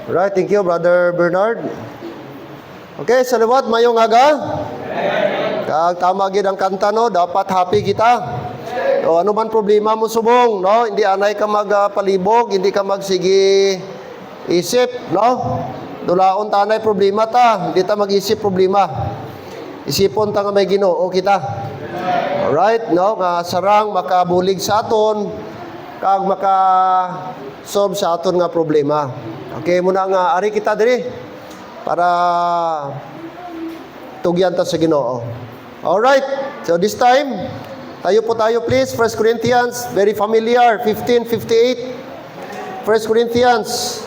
Right, thank you, Brother Bernard. Okay, salawat, mayong aga. Kag tama gid ang kanta, no? Dapat happy kita. O ano man problema mo subong, no? Hindi anay ka magpalibog, hindi ka magsigi isip, no? Dulaon tanay problema ta, hindi ta mag-isip problema. Isipon ta nga may Ginoo kita. Alright, no? Nga sarang makabulig sa aton, kag maka-solve sa aton nga problema. Okay, muna nga ari kita diri para tugyan ta sa Ginoo. Alright, so this time, tayo please, 1 Corinthians, very familiar, 15:58. 1 Corinthians.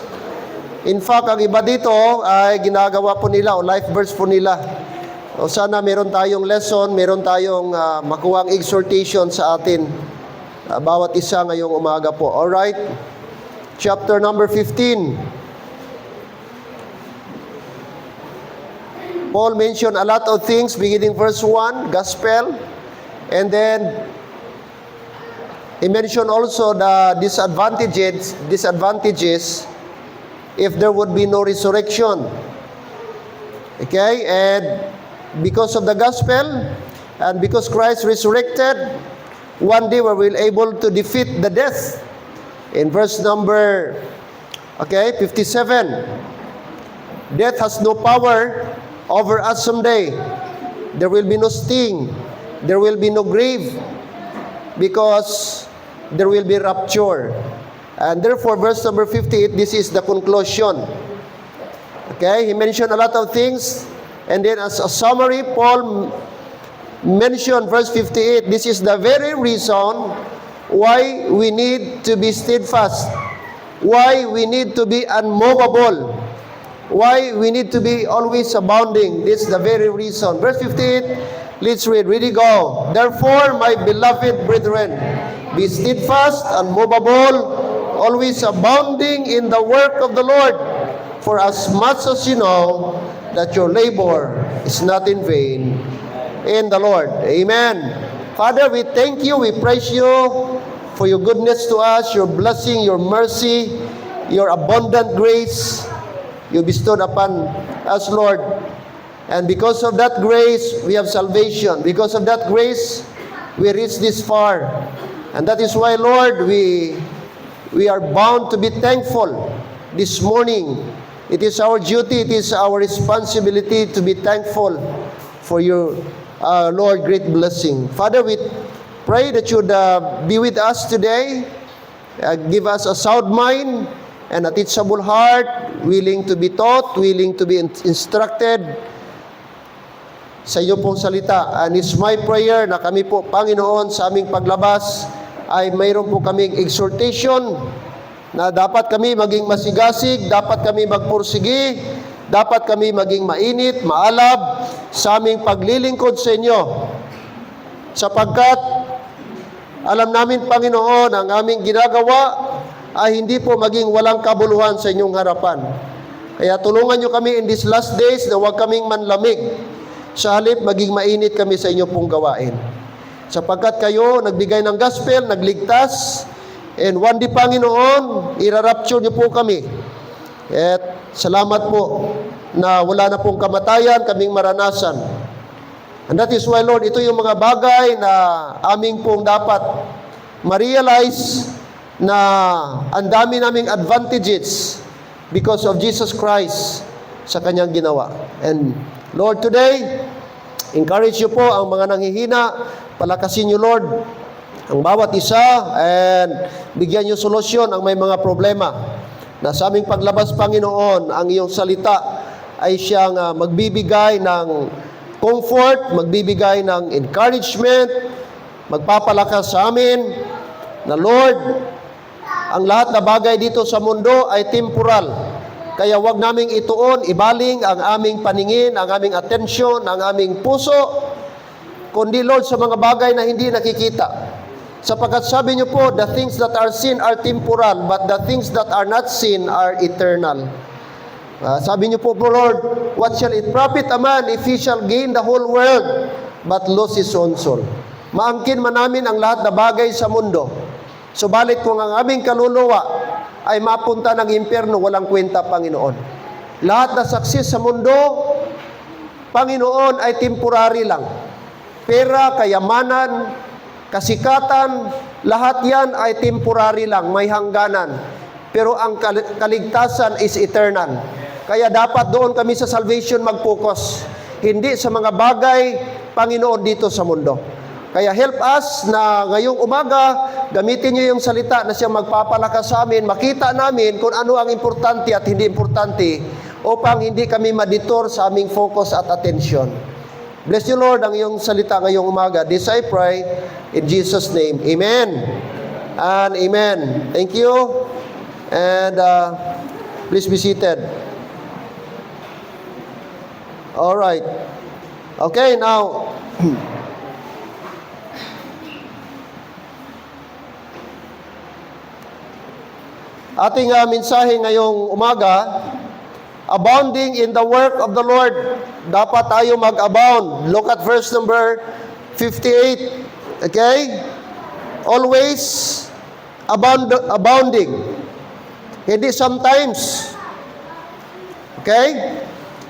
In fact, ang iba dito ay ginagawa po nila o life verse po nila. O sana meron tayong lesson, meron tayong makuhang exhortation sa atin. Bawat isa ngayong umaga po. Alright, chapter number 15. Paul mentioned a lot of things beginning verse 1, gospel, and then he mentioned also the disadvantages if there would be no resurrection. Okay, and because of the gospel and because Christ resurrected, one day we will able to defeat the death. In verse number 57, death has no power over us someday. There will be no sting, there will be no grave, because there will be rapture. And therefore, verse number 58, this is the conclusion. Okay, he mentioned a lot of things, and then as a summary, Paul mentioned verse 58, this is the very reason why we need to be steadfast, why we need to be unmovable, why we need to be always abounding. This is the very reason. Verse 58, let's read. Ready, go. Therefore, my beloved brethren, be steadfast, unmovable, always abounding in the work of the Lord. For as much as you know that your labor is not in vain in the Lord. Amen. Father, we thank you, we praise you for your goodness to us, your blessing, your mercy, your abundant grace you bestowed upon us, Lord. And because of that grace, we have salvation. Because of that grace, we reach this far. And that is why, Lord, we are bound to be thankful this morning. It is our duty, it is our responsibility to be thankful for your, Lord, great blessing. Father, we pray that you would be with us today. Give us a sound mind and a teachable heart, willing to be taught, willing to be instructed sa iyo pong salita. And it's my prayer na kami po, Panginoon, sa aming paglabas ay mayroon po kaming exhortation na dapat kami maging masigasig, dapat kami magpursigi, dapat kami maging mainit, maalab sa aming paglilingkod sa inyo. Sapagkat alam namin, Panginoon, ang aming ginagawa ay hindi po maging walang kabuluhan sa inyong harapan. Kaya tulungan nyo kami in these last days na huwag kaming manlamig. Sa halip, maging mainit kami sa inyong pong gawain. Sapagkat kayo nagbigay ng gospel, nagligtas, and one day, Panginoon, irarapture nyo po kami. At salamat po na wala na pong kamatayan, kaming maranasan. And that is why, Lord, ito yung mga bagay na aming pong dapat ma-realize na ang dami naming advantages because of Jesus Christ sa kanyang ginawa. And Lord, today, encourage you po ang mga nanghihina, palakasin you, Lord, ang bawat isa, and bigyan you solusyon ang may mga problema. Na sa aming paglabas, Panginoon, ang iyong salita ay siyang magbibigay ng comfort, magbibigay ng encouragement, magpapalakas sa amin, na Lord, ang lahat na bagay dito sa mundo ay temporal. Kaya wag naming ituon, ibaling ang aming paningin, ang aming atensyon, ang aming puso, kundi Lord sa mga bagay na hindi nakikita. Sapagkat sabi niyo po, the things that are seen are temporal, but the things that are not seen are eternal. Sabi niyo po, Lord, what shall it profit a man if he shall gain the whole world, but lose his own soul? Maangkin man namin ang lahat na bagay sa mundo. Subalit kung ang aming kaluluwa ay mapunta ng impyerno, walang kwenta, Panginoon. Lahat na success sa mundo, Panginoon, ay temporary lang. Pera, kayamanan, kasikatan, lahat yan ay temporary lang, may hangganan. Pero ang kaligtasan is eternal. Kaya dapat doon kami sa salvation mag-focus. Hindi sa mga bagay, Panginoon, dito sa mundo. Kaya help us na ngayong umaga, gamitin niyo yung salita na siya magpapalakas sa amin, makita namin kung ano ang importante at hindi importante upang hindi kami maditor sa aming focus at attention. Bless you, Lord, ang iyong salita ngayong umaga. This I pray in Jesus' name. Amen and amen. Thank you. And please be seated. All right. Okay, now, ating mensahe ngayong umaga, abounding in the work of the Lord. Dapat tayo mag-abound. Look at verse number 58. Okay? Always abounding. Hindi sometimes. Okay?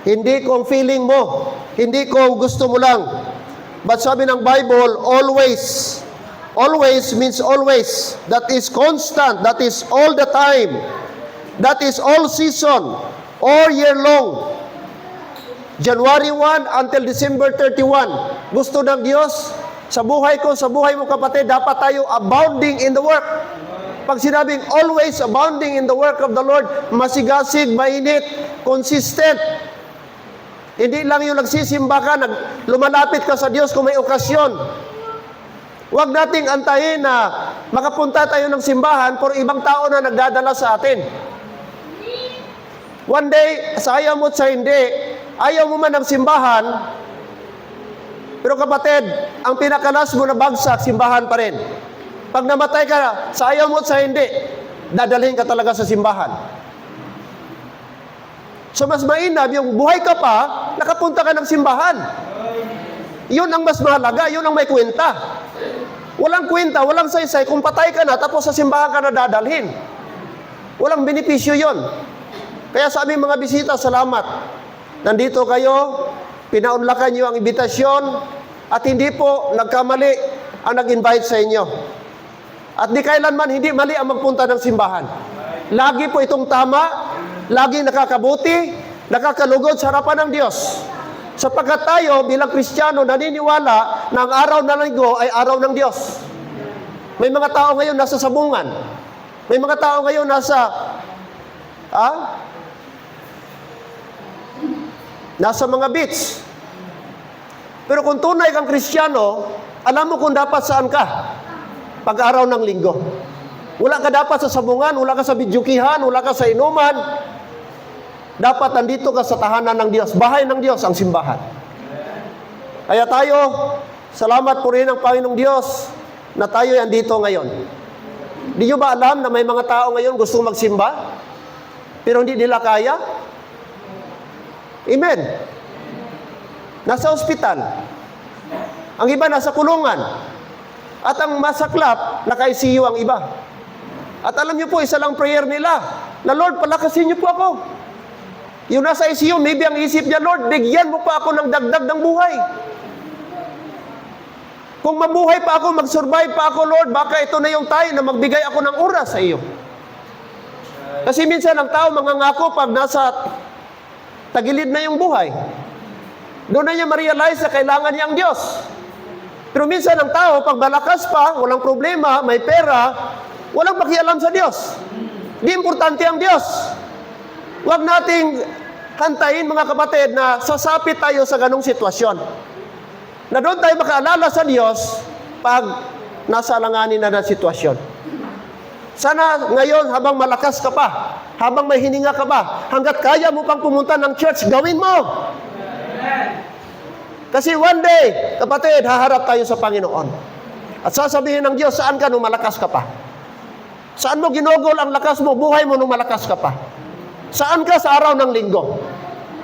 Hindi kung feeling mo. Hindi kung gusto mo lang. But sabi ng Bible, always. Always means always. That is constant. That is all the time. That is all season. All year long. January 1 until December 31. Gusto ng Diyos, sa buhay ko, sa buhay mo kapatid, dapat tayo abounding in the work. Pag sinabing always abounding in the work of the Lord, masigasig, mainit, consistent. Hindi lang yung nagsisimba ka, lumalapit ka sa Diyos kung may okasyon. Huwag nating antayin na makapunta tayo ng simbahan por ibang tao na nagdadala sa atin. One day, sa ayaw mo at sa hindi, ayaw mo man ng simbahan, pero kapatid, ang pinakalas mo na bagsak, simbahan pa rin. Pag namatay ka, sa ayaw mo at sa hindi, dadalhin ka talaga sa simbahan. So mas mainam, yung buhay ka pa, nakapunta ka ng simbahan. Yun ang mas mahalaga, yun ang may kwenta. Walang kwenta, walang saysay, kung patay ka na, tapos sa simbahan ka na dadalhin. Walang benepisyo yun. Kaya sa aming mga bisita, salamat. Nandito kayo, pinaunlakan niyo ang imbitasyon, at hindi po nagkamali ang nag-invite sa inyo. At di kailanman hindi mali ang magpunta ng simbahan. Lagi po itong tama, lagi nakakabuti, nakakalugod sa harapan ng Diyos. Sapagkat tayo bilang Kristiyano naniniwala na ang araw ng linggo ay araw ng Diyos. May mga tao ngayon nasa sabungan. May mga tao ngayon nasa mga beach. Pero kung tunay kang Kristiyano, alam mo kung dapat saan ka pag-araw ng linggo. Wala ka dapat sa sabungan, wala ka sa bidyukihan, wala ka sa inuman. Dapat nandito ka sa tahanan ng Diyos, bahay ng Diyos, ang simbahan. Kaya tayo, salamat po rin ang Panginoong Diyos na tayo ay andito ngayon. Di nyo ba alam na may mga tao ngayon gustong magsimba, pero hindi nila kaya? Amen. Nasa ospital. Ang iba nasa kulungan. At ang masaklap, naka-ICU ang iba. At alam niyo po, isa lang prayer nila, na Lord, palakasin niyo po ako. Yung nasa ICU, maybe ang isip niya, Lord, bigyan mo pa ako ng dagdag ng buhay. Kung mabuhay pa ako, mag-survive pa ako, Lord, baka ito na yung time na magbigay ako ng oras sa iyo. Kasi minsan ang tao mangangako pag nasa tagilid na yung buhay. Doon na niya ma-realize na kailangan niya ang Diyos. Pero minsan ang tao, pag malakas pa, walang problema, may pera, walang pakialam sa Diyos. Di importante ang Diyos. Huwag nating hantayin, mga kapatid, na sasapit tayo sa ganong sitwasyon. Na doon tayo makaalala sa Diyos pag nasa alanganin na sitwasyon. Sana ngayon, habang malakas ka pa, habang may hininga ka pa, hanggat kaya mo pang pumunta ng church, gawin mo. Kasi one day, kapatid, haharap tayo sa Panginoon. At sasabihin ng Diyos, saan ka nung malakas ka pa? Saan mo ginugol ang lakas mo, buhay mo nung malakas ka pa? Saan ka sa araw ng linggo?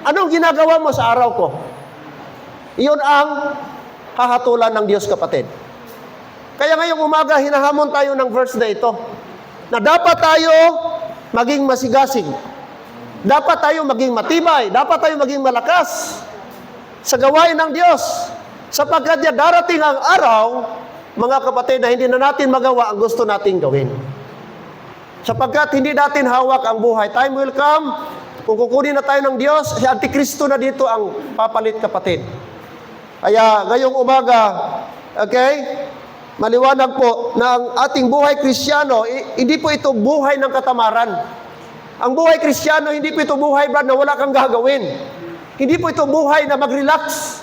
Anong ginagawa mo sa araw ko? Iyon ang hahatulan ng Diyos, kapatid. Kaya ngayong umaga, hinahamon tayo ng verse na ito, na dapat tayo maging masigasig. Dapat tayo maging matibay. Dapat tayo maging malakas sa gawain ng Diyos. Sapagkat darating ang araw, mga kapatid, na hindi na natin magawa ang gusto nating gawin. Sapagkat hindi natin hawak ang buhay. Time will come, kung kukunin na tayo ng Diyos, si Antikristo na dito ang papalit, kapatid. Kaya ngayong umaga, okay, maliwanag po na ang ating buhay Kristiyano, hindi po ito buhay ng katamaran. Ang buhay Kristiyano, hindi po ito buhay, brad, na wala kang gagawin. Hindi po ito buhay na mag-relax.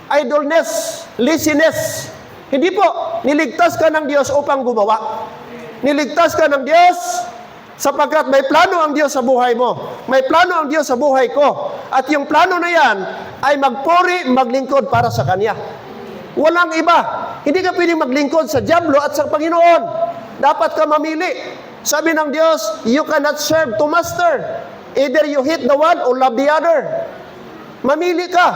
Idleness, laziness. Hindi po, niligtas ka ng Diyos upang gumawa. Niligtas ka ng Diyos sapagkat may plano ang Diyos sa buhay mo. May plano ang Diyos sa buhay ko. At yung plano na yan ay magpuri, maglingkod para sa Kanya. Walang iba. Hindi ka pwedeng maglingkod sa dyablo at sa Panginoon. Dapat ka mamili. Sabi ng Diyos, you cannot serve two master. Either you hate the one or love the other. Mamili ka.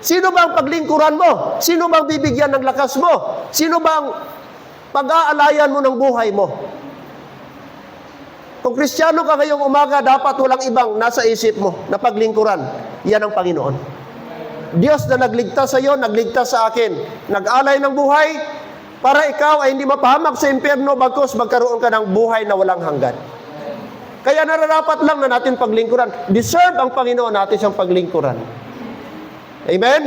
Sino bang paglingkuran mo? Sino bang bibigyan ng lakas mo? Sino bang pag-aalayan mo ng buhay mo? Kung Kristiyano ka ngayong umaga, dapat walang ibang nasa isip mo na paglingkuran. Yan ang Panginoon. Diyos na nagligtas sa iyo, nagligtas sa akin. Nag-alay ng buhay para ikaw ay hindi mapahamak sa impyerno bagkus magkaroon ka ng buhay na walang hanggan. Kaya nararapat lang na natin paglingkuran. Deserve ang Panginoon natin siyang paglingkuran. Amen?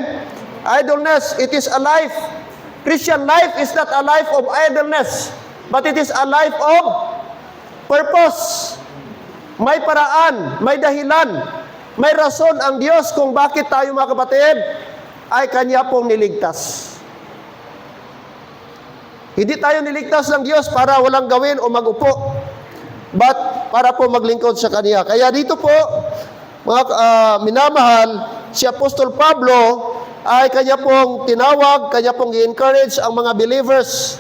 Idleness, it is a life. Christian life is not a life of idleness, but it is a life of purpose. May paraan, may dahilan, may rason ang Diyos kung bakit tayo, mga kapatid, ay Kanya pong niligtas. Hindi tayo niligtas ng Diyos para walang gawin o magupo, but para po maglingkod sa Kanya. Kaya dito po, mga minamahal, si Apostol Pablo ay kanya pong tinawag, kanya pong i-encourage ang mga believers,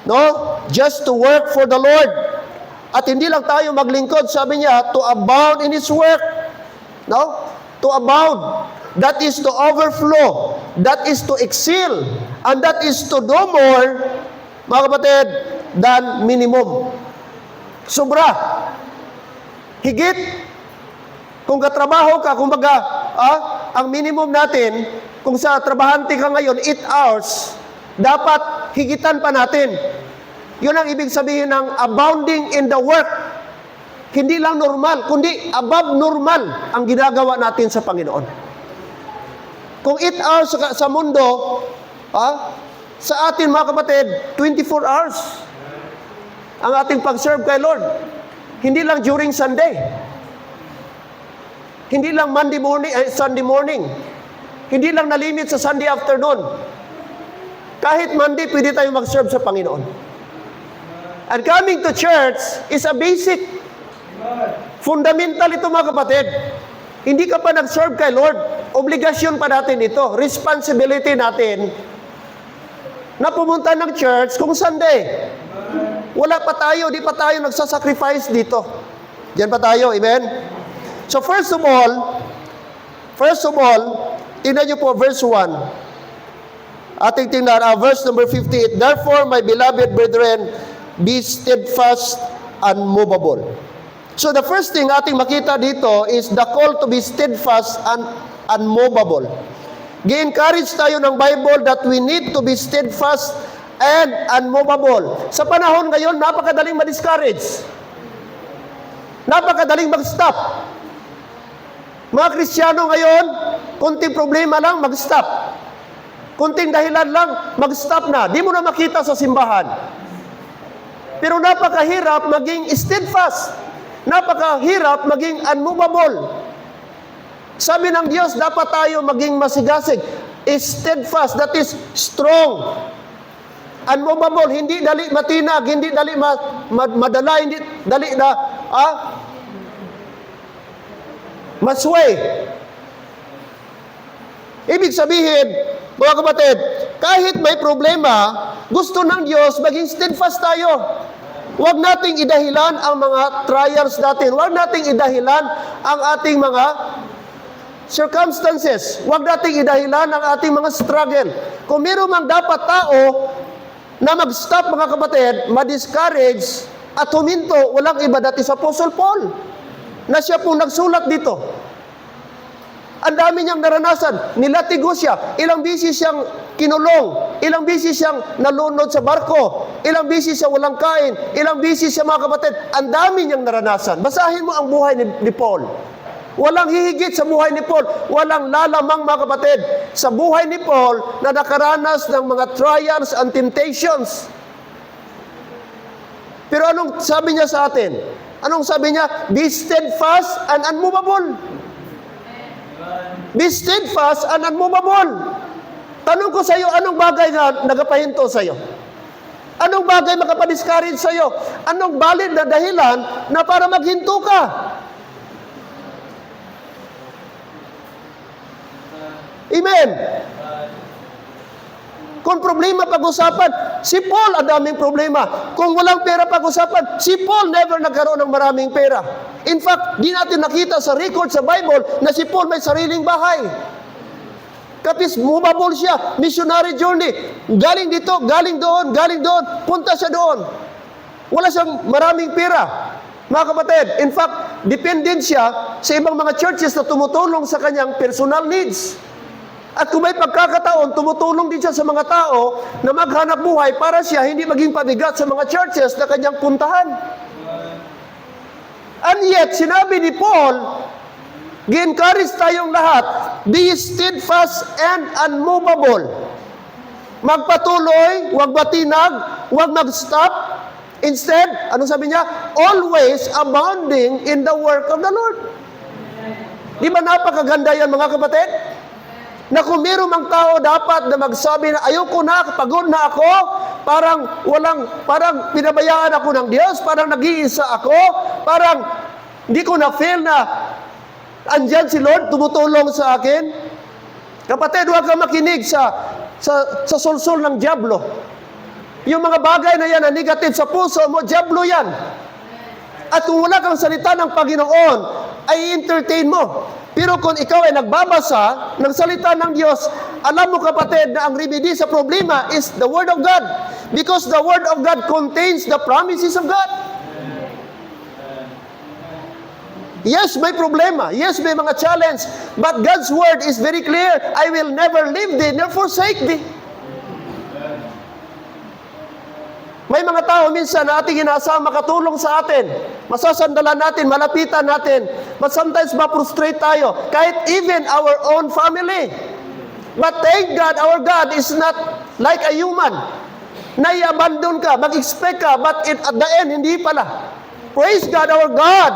no? Just to work for the Lord. At hindi lang tayo maglingkod, sabi niya, to abound in His work. No? To abound. That is to overflow. That is to excel. And that is to do more, mga kapatid, than minimum. Sobra. Higit. Kung katrabaho ka, kumbaga, ang minimum natin, kung sa trabahante ka ngayon, 8 hours, dapat higitan pa natin. Yun ang ibig sabihin ng abounding in the work. Hindi lang normal, kundi above normal ang ginagawa natin sa Panginoon. Kung 8 hours sa mundo, sa atin mga kapatid, 24 hours ang ating pag-serve kay Lord. Hindi lang during Sunday. Hindi lang Sunday morning. Hindi lang nalimit sa Sunday afternoon. Kahit Monday, pwede tayo mag-serve sa Panginoon. And coming to church is a basic, fundamental ito, mga kapatid. Hindi ka pa nag-serve kay Lord, obligasyon pa natin ito, responsibility natin na pumunta ng church kung Sunday. Wala pa tayo, di pa tayo nagsasacrifice dito. Diyan pa tayo, amen? So first of all, tingnan niyo po verse 1. Ating tingnan, verse number 58. Therefore, my beloved brethren, be steadfast and movable. So the first thing ating makita dito is the call to be steadfast and unmovable. Gi-encourage tayo ng Bible that we need to be steadfast and unmovable. Sa panahon ngayon, napakadaling ma-discourage. Napakadaling mag-stop. Mga Kristiyano ngayon, kunting problema lang, mag-stop. Kunting dahilan lang, mag-stop na. Di mo na makita sa simbahan. Pero napakahirap maging steadfast. Napakahirap maging unmovable. Sabi ng Diyos, dapat tayo maging masigasig. Steadfast, that is strong. Unmovable, hindi dali matinag, hindi dali madala, hindi dali na masway. Ibig sabihin, mga kapatid, kahit may problema, gusto ng Diyos maging steadfast tayo. Huwag nating idahilan ang mga trials natin. Huwag nating idahilan ang ating mga circumstances. Huwag nating idahilan ang ating mga struggle. Kung meron mang dapat tao na mag-stop, mga kapatid, ma-discourage, At huminto, walang iba dati sa Apostle Paul, na siya pong nagsulat dito. Ang dami niyang naranasan. Nilatigo siya. Ilang bisis siyang kinulong. Ilang bisis siyang nalunod sa barko. Ilang bisis siya walang kain. Ilang bisis siya, mga kapatid. Ang dami niyang naranasan. Basahin mo ang buhay ni Paul. Walang hihigit sa buhay ni Paul. Walang lalamang, mga kapatid, sa buhay ni Paul na nakaranas ng mga trials and temptations. Pero anong sabi niya sa atin? Anong sabi niya? Be steadfast and unmovable. Be steadfast and unmovable. Tanong ko sa iyo, anong bagay na nagapahinto sa iyo? Anong bagay makapadiscourage sa iyo? Anong valid na dahilan na para maghinto ka? Amen. Kung problema pag-usapan, si Paul ang daming problema. Kung walang pera pag-usapan, si Paul never nagkaroon ng maraming pera. In fact, di natin nakita sa record sa Bible na si Paul may sariling bahay. Kapis, movable siya, missionary journey. Galing dito, galing doon, punta siya doon. Wala siyang maraming pera. Mga kapatid, in fact, dependent siya sa ibang mga churches na tumutulong sa kanyang personal needs. At kung may pagkakataon, tumutulong din siya sa mga tao na maghanap buhay para siya hindi maging pabigat sa mga churches na kanyang puntahan. And yet, sinabi ni Paul, gi-encourage tayong lahat, be steadfast and unmovable. Magpatuloy, huwag matinag, huwag mag-stop. Instead, anong sabi niya? Always abounding in the work of the Lord. Di ba napakaganda yan, mga kapatid? Na kung meron mang tao dapat na magsabi na ayoko na, pagod na ako, parang pinabayaan ako ng Diyos, parang nag-iisa ako, parang hindi ko na-feel na andyan si Lord, tumutulong sa akin. Kapatid, huwag ka makinig sa sulsul ng diablo. Yung mga bagay na yan na negative sa puso mo, diablo yan. At kung wala kang salita ng Panginoon, ay entertain mo. Pero kung ikaw ay nagbabasa ng salita ng Diyos, alam mo kapatid na ang remedy sa problema is the Word of God. Because the Word of God contains the promises of God. Yes, may problema. Yes, may mga challenge. But God's Word is very clear. I will never leave thee nor forsake thee. May mga tao minsan na ating inaasama makatulong sa atin. Masasandalan natin, malapitan natin. But sometimes ma-frustrate tayo. Kahit even our own family. But thank God, our God is not like a human. Na i-abandon ka, mag-expect ka, but at the end, hindi pala. Praise God, our God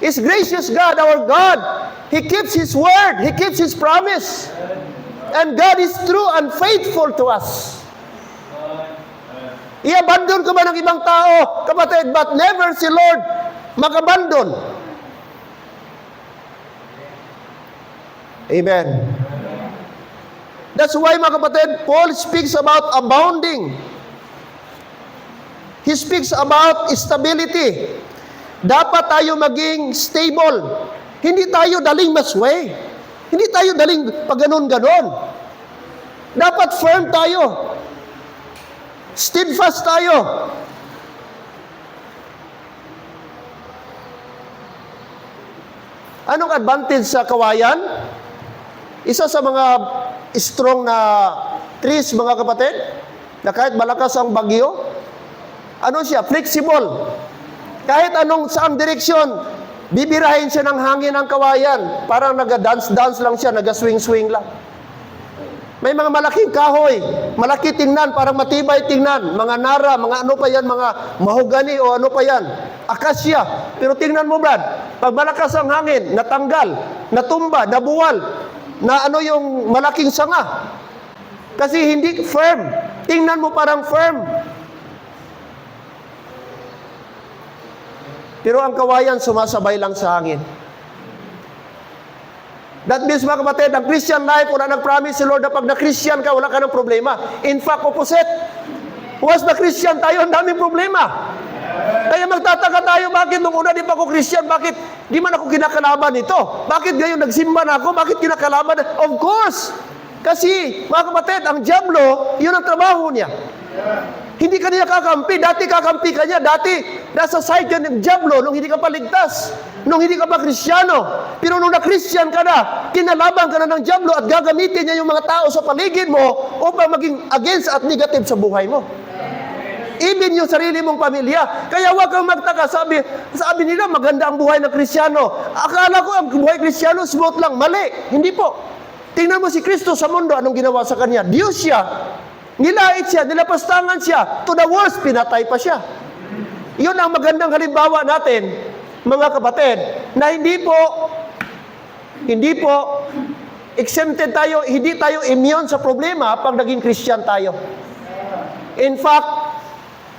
is gracious God, our God. He keeps His word. He keeps His promise. And God is true and faithful to us. I-abandon ko ba ng ibang tao, kapatid, but never si Lord mag-abandon. Amen. That's why, mga kapatid, Paul speaks about abounding. He speaks about stability. Dapat tayo maging stable. Hindi tayo daling masway. Hindi tayo daling pag ganon-ganon. Dapat firm tayo. Steadfast tayo. Anong advantage sa kawayan? Isa sa mga strong na trees, mga kapatid, na kahit malakas ang bagyo, ano siya? Flexible. Kahit anong saang direksyon, bibirahin siya ng hangin ng kawayan. Parang naga-dance-dance lang siya, naga-swing-swing lang. May mga malaking kahoy, malaki tingnan, parang matibay tingnan. Mga nara, mga ano pa yan, mga mahogani o ano pa yan. Akasya. Pero tingnan mo, Brad, pag malakas ang hangin, natanggal, natumba, nabuwal, na ano yung malaking sanga. Kasi hindi firm. Tingnan mo parang firm. Pero ang kawayan sumasabay lang sa hangin. That means, mga kapatid, ang Christian life, wala nag-promise si Lord na pag na-Christian ka, wala ka ng problema. In fact, opposite. Once na-Christian tayo, ang daming problema. Kaya magtataka tayo, bakit nung una di pa ako Christian, bakit di man ako kinakalaban nito? Bakit ngayon nagsimba na ako, bakit kinakalaban? Of course! Kasi, mga kapatid, ang diablo, yun ang trabaho niya. Hindi ka niya kakampi. Dati kakampi ka niya. Dati nasa side ka ng Diablo nung hindi ka pa ligtas. Nung hindi ka pa Kristiyano. Pero nung na-Christian ka na, kinalaban ka na ng Diablo at gagamitin niya yung mga tao sa paligid mo upang maging against at negative sa buhay mo. Even yung sarili mong pamilya. Kaya huwag kang magtaka. Sabi nila, maganda ang buhay ng Kristiyano. Akala ko ang buhay Kristiyano, smooth lang. Mali. Hindi po. Tingnan mo si Kristo sa mundo. Anong ginawa sa kanya? Diyos siya. Nilait siya. Nilapastangan siya. To the worst, pinatay pa siya. Yun ang magandang halimbawa natin, mga kapatid, na hindi po exempted tayo, hindi tayo immune sa problema pag naging Christian tayo. In fact,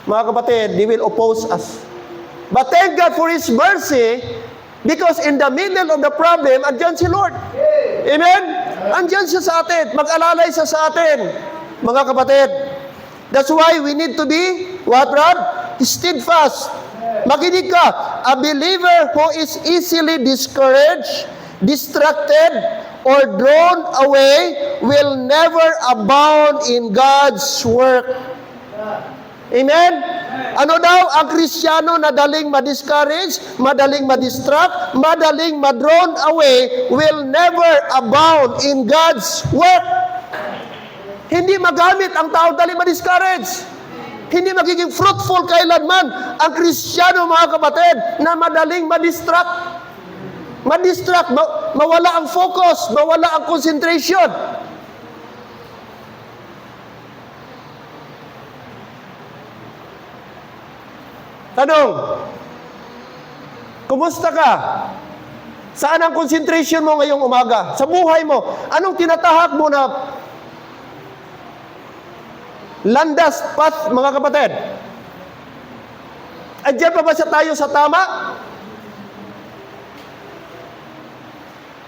mga kapatid, they will oppose us. But thank God for His mercy, because in the middle of the problem, andyan si Lord. Amen? Andyan siya sa atin. Mag-alalay siya sa atin. Mga kapatid, that's why we need to be, what, Rob? Steadfast. Makinig ka. A believer who is easily discouraged, distracted, or drawn away will never abound in God's work. Amen? Ano daw? Ang Kristiyano na daling ma-discourage, madaling ma-distract, madaling ma-drawn away, will never abound in God's work. Hindi magamit ang tao daling ma-discourage. Hindi magiging fruitful kailanman ang Kristiyano, mga kapatid, na madaling ma-distract. Mawala ang focus, mawala ang concentration. Tanong, kumusta ka? Saan ang concentration mo ngayong umaga? Sa buhay mo, anong tinatahak mo na landas path, mga kapatid? Andiyan pa ba tayo sa tama?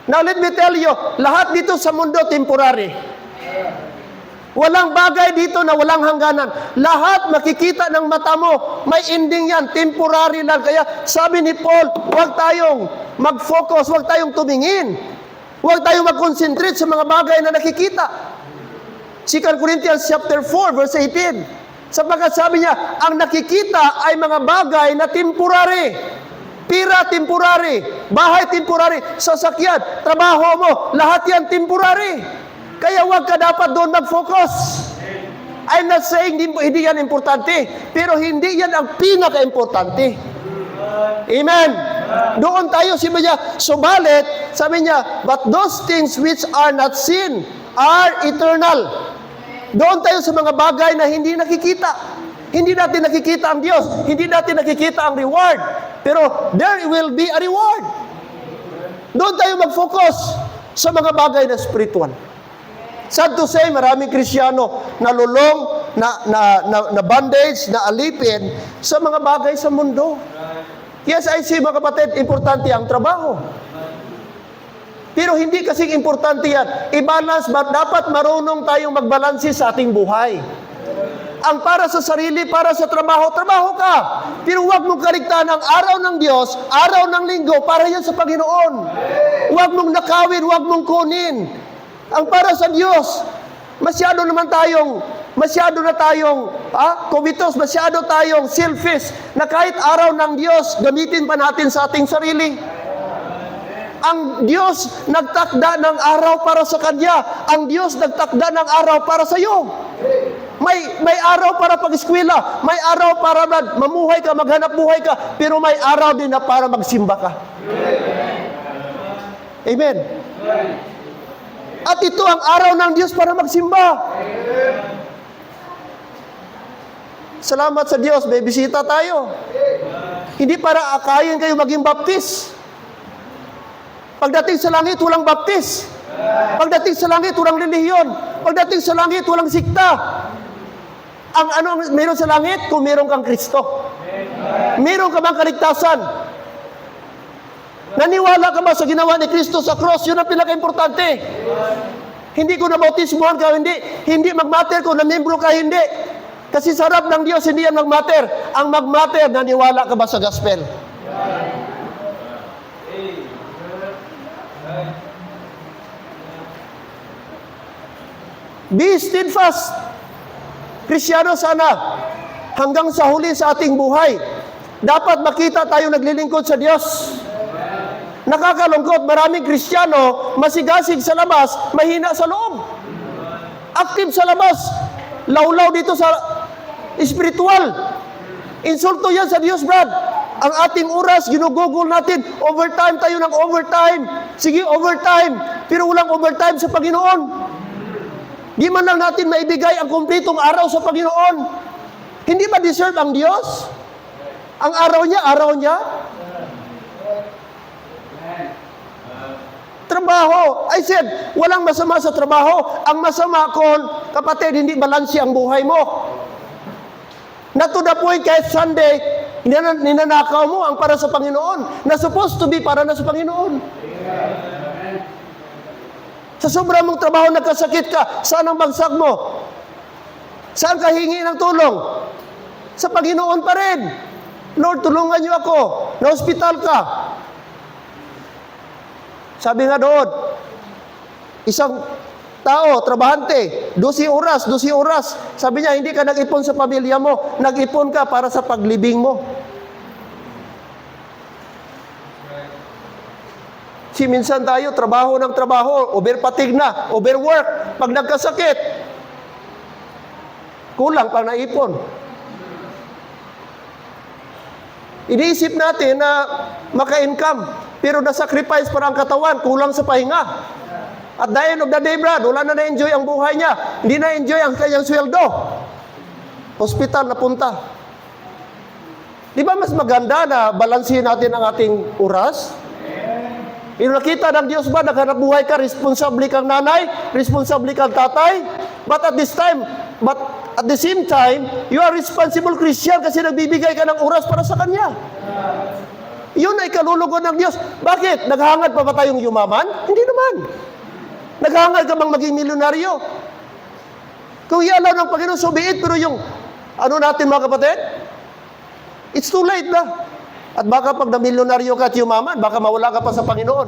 Now let me tell you, lahat dito sa mundo temporary. Walang bagay dito na walang hangganan. Lahat makikita ng mata mo, may ending yan, temporary lang. Kaya sabi ni Paul, huwag tayong mag-focus, huwag tayong tumingin. Huwag tayong mag-concentrate sa mga bagay na nakikita. 2 Corinthians chapter 4, verse 18. Sapagkat sabi niya, ang nakikita ay mga bagay na temporary. Pira temporary, bahay temporary, sasakyan, trabaho mo, lahat yan temporary. Kaya huwag ka dapat doon mag-focus. I'm not saying hindi yan importante, pero hindi yan ang pinaka-importante. Amen. Doon tayo, sabi niya, subalit, sabi niya, but those things which are not seen are eternal. Doon tayo sa mga bagay na hindi nakikita. Hindi natin nakikita ang Diyos. Hindi natin nakikita ang reward. Pero there will be a reward. Doon tayo mag-focus sa mga bagay na spiritual. Sad to say, maraming Kristiyano na lulong, na bandage, na alipin sa mga bagay sa mundo. Yes, I see, mga kapatid, importante ang trabaho. Pero hindi kasing importante yan. I-balance, dapat marunong tayong magbalanse sa ating buhay. Ang para sa sarili, para sa trabaho, trabaho ka. Pero huwag mong kaligtaan ang araw ng Diyos, araw ng linggo, para yan sa Panginoon. Huwag mong nakawin, huwag mong kunin. Ang para sa Diyos, masyado na tayong kumitos, masyado tayong selfish, na kahit araw ng Diyos, gamitin pa natin sa ating sarili. Ang Diyos nagtakda ng araw para sa Kanya. Ang Diyos nagtakda ng araw para sa iyo. May araw para pag-eskwela, may araw para mamuhay ka, maghanap buhay ka, pero may araw din na para magsimba ka. Amen. At ito ang araw ng Diyos para magsimba. Salamat sa Diyos, may bisita tayo. Hindi para akayin kayo maging baptist. Pagdating sa langit, walang baptist. Pagdating sa langit, walang relihiyon. Pagdating sa langit, walang sikta. Ang meron sa langit? Kung meron kang Kristo. Meron ka bang kaligtasan? Naniwala ka ba sa ginawa ni Kristo sa cross? Yun ang pinaka-importante. Hindi ko nabautismuhan ka, hindi mag-matter kung na-membro ka, hindi. Kasi sa harap ng Diyos, hindi yan mag-matter. Ang mag-matter, naniwala ka ba sa gospel? Be steadfast. Kristiyano sana, hanggang sa huli sa ating buhay. Dapat makita tayo naglilingkod sa Diyos. Nakakalungkot, maraming Kristiyano, masigasig sa labas, mahina sa loob. Active sa labas, lawlaw dito sa espiritual. Insulto yan sa Diyos, Brad. Ang ating oras, ginugugol natin, overtime tayo ng overtime. Sige, overtime. Pero walang overtime sa Panginoon. Di man lang natin maibigay ang kumpletong araw sa Panginoon. Hindi ba deserve ang Diyos? Ang araw niya. Trabaho. I said, walang masama sa trabaho. Ang masama kung, kapatid, hindi balanse ang buhay mo. Not to the point, kahit Sunday, ninanakaw mo ang para sa Panginoon, na supposed to be para na sa Panginoon. Sa sobrang mong trabaho, nagkasakit ka, saan ang bagsak mo? Saan ka hingi ng tulong? Sa Panginoon pa rin. Lord, tulungan niyo ako. Na-hospital ka. Sabi nga doon, isang tao, trabahante, 12 oras. Sabi niya, hindi ka nag-ipon sa pamilya mo, nag-ipon ka para sa paglibing mo. Si minsan tayo, trabaho ng trabaho, overpatig na, overwork. Pag nagkasakit, kulang pang naipon. Iniisip natin na maka-income, pero na-sacrifice para ang katawan, kulang sa pahinga. At the end of the day, Brad, wala na na-enjoy ang buhay niya. Hindi na-enjoy ang kanyang sweldo. Hospital na punta. Di ba mas maganda na balansin natin ang ating oras? Yung nakita ng Diyos ba, naghanap buhay ka, responsable kang nanay, responsable kang tatay, but at the same time, you are responsible Christian kasi nagbibigay ka ng oras para sa Kanya. Yun ay kalulugon ng Diyos. Bakit? Naghangad pa ba tayong yumaman? Hindi naman. Naghangad ka bang maging milyonaryo? Kung ialaw ng Panginoon, so be it, pero yung, natin mga kapatid? It's too late na. At baka pag na-milyonaryo ka at yumaman, baka mawala ka pa sa Panginoon.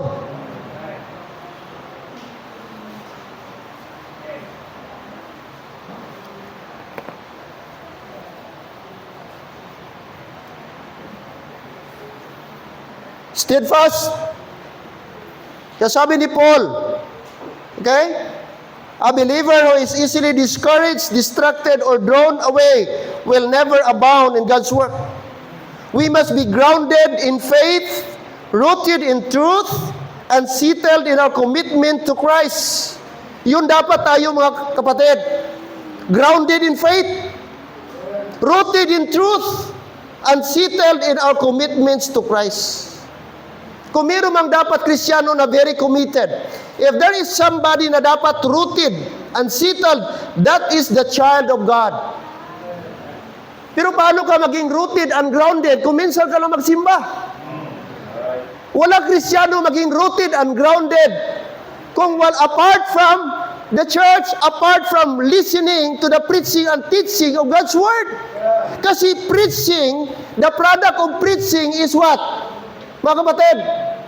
Steadfast. Kaya sabi ni Paul, okay? A believer who is easily discouraged, distracted, or drawn away will never abound in God's work. We must be grounded in faith, rooted in truth, and settled in our commitment to Christ. Yun dapat tayo mga kapatid. Grounded in faith, rooted in truth, and settled in our commitments to Christ. Kung meron mang dapat Kristiyano na very committed, if there is somebody na dapat rooted and settled, that is the child of God. Pero paano ka maging rooted and grounded kung minsan ka lang magsimba? Wala Kristiyano maging rooted and grounded kung apart from the church, apart from listening to the preaching and teaching of God's Word. Kasi preaching, the product of preaching is what? Mga kapatid,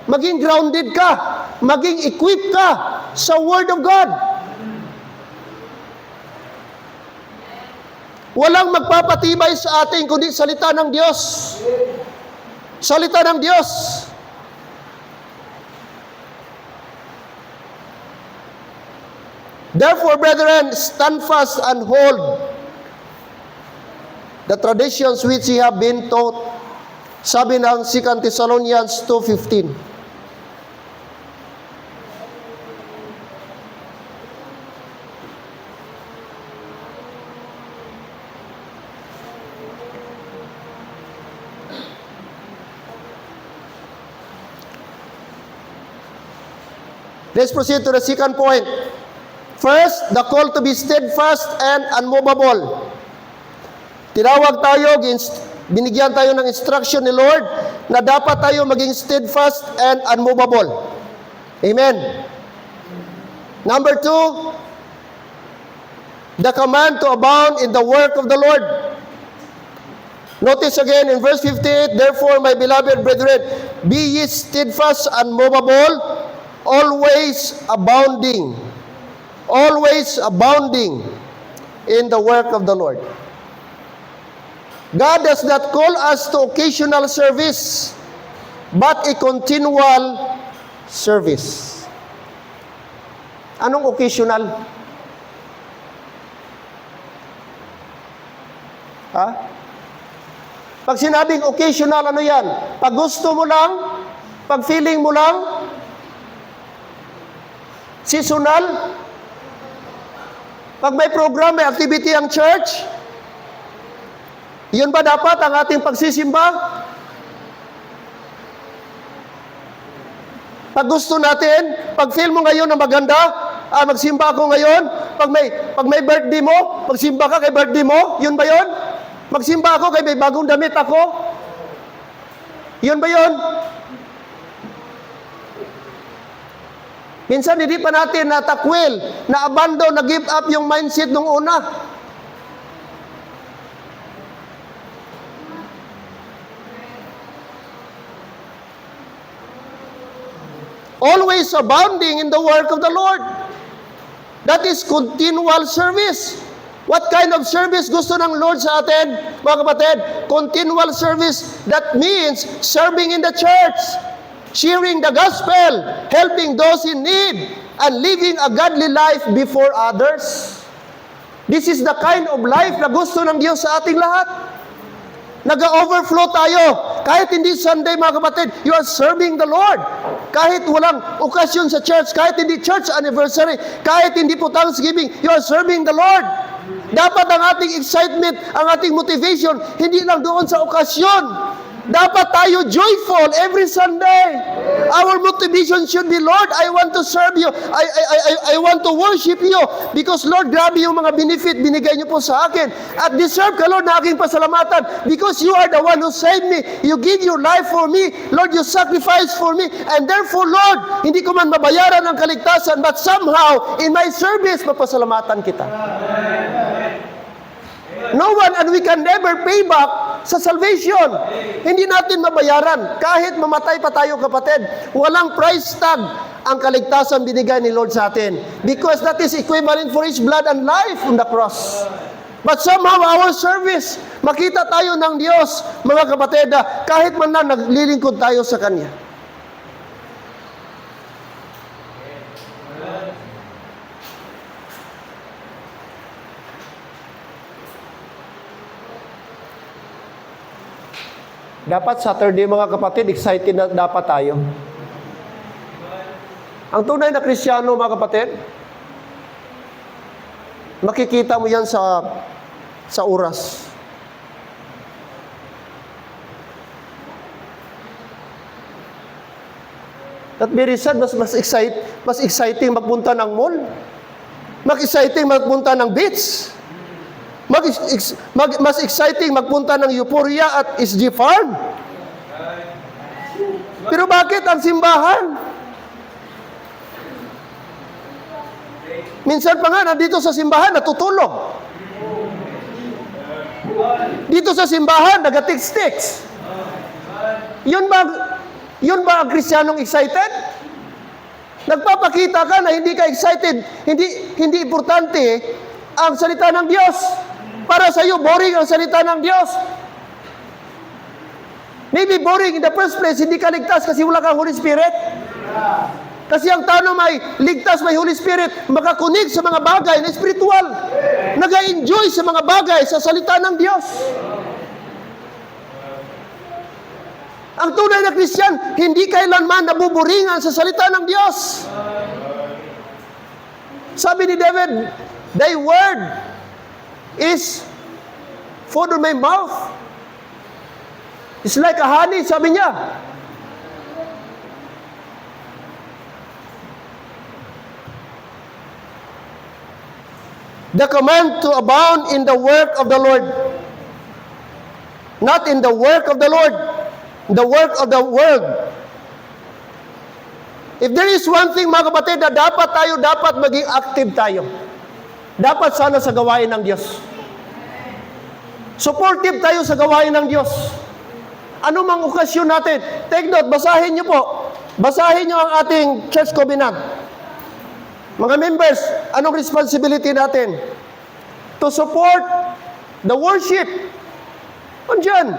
maging grounded ka, maging equipped ka sa Word of God. Walang magpapatibay sa atin kundi salita ng Diyos. Salita ng Diyos. Therefore, brethren, stand fast and hold the traditions which ye have been taught. Sabi ng 2 Thessalonians 2:15. Let's proceed to the second point. First, the call to be steadfast and unmovable. Tinawag tayo, binigyan tayo ng instruction ni Lord na dapat tayo maging steadfast and unmovable. Amen. Number 2, the command to abound in the work of the Lord. Notice again in verse 58, therefore, my beloved brethren, be ye steadfast and unmovable, always abounding in the work of the Lord. God does not call us to occasional service, but a continual service. Anong occasional? Ha? Pag sinabing occasional, ano yan? Pag gusto mo lang, pag feeling mo lang, seasonal, pag may program, may activity ang church, yun ba dapat ang ating pagsisimba? Pag gusto natin, pag feel mo ngayon na maganda, magsimba ako ngayon, pag may birthday mo, magsimba ka kay birthday mo, yun ba yun? Magsimba ako kay may bagong damit ako, yun ba yun? Minsan hindi pa natin natakwil, na-abandon, na-give up yung mindset nung una. Always abounding in the work of the Lord. That is continual service. What kind of service gusto ng Lord sa atin, mga kapatid? Continual service. That means serving in the church, sharing the gospel, helping those in need, and living a godly life before others. This is the kind of life na gusto ng Diyos sa ating lahat. Nag-overflow tayo. Kahit hindi Sunday, mga kapatid, you are serving the Lord. Kahit walang okasyon sa church, kahit hindi church anniversary, kahit hindi po Thanksgiving, you are serving the Lord. Dapat ang ating excitement, ang ating motivation, hindi lang doon sa okasyon. Dapat tayo joyful every Sunday. Our motivation should be, Lord, I want to serve you. I want to worship you. Because, Lord, grabe yung mga benefit binigay niyo po sa akin. At deserve ka, Lord, na aking pasalamatan. Because you are the one who saved me. You give your life for me. Lord, you sacrifice for me. And therefore, Lord, hindi ko man mabayaran ang kaligtasan, but somehow, in my service, mapasalamatan kita. No one, and we can never pay back sa salvation. Hindi natin mabayaran. Kahit mamatay pa tayo, kapatid, walang price tag ang kaligtasan binigay ni Lord sa atin. Because that is equivalent for His blood and life on the cross. But somehow, our service, makita tayo ng Diyos, mga kapatid, kahit man na naglilingkod tayo sa Kanya. Dapat Saturday, mga kapatid, excited na dapat tayo. Ang tunay na Kristiyano, mga kapatid, makikita mo yan sa oras. At very sad, mas exciting magpunta ng mall. Mas exciting magpunta ng beach. Mas exciting magpunta ng Euphoria at SG Farm. Pero bakit ang simbahan? Minsan pa nga, nandito sa simbahan, natutulog. Dito sa simbahan, nag-text-text. Yun ba ang Kristiyanong excited? Nagpapakita ka na hindi ka excited, hindi importante ang salita ng Diyos. Para sa iyo, boring ang salita ng Diyos. Maybe boring in the first place, hindi ka ligtas kasi wala kang Holy Spirit. Kasi ang tanong may ligtas, may Holy Spirit, makakunig sa mga bagay na spiritual. Nag-enjoy sa mga bagay sa salita ng Diyos. Ang tunay na Kristiyan, hindi kailanman nabuburingan sa salita ng Diyos. Sabi ni David, thy word is food on my mouth. It's like a honey, sabi niya. The command to abound in the work of the Lord. Not in the work of the Lord, the work of the world. If there is one thing, mga kapatid, na dapat maging active tayo. Dapat sana sa gawain ng Diyos. Supportive tayo sa gawain ng Diyos. Ano mang okasyon natin. Take note, basahin niyo po. Basahin niyo ang ating church covenant. Mga members, anong responsibility natin? To support the worship. Andyan.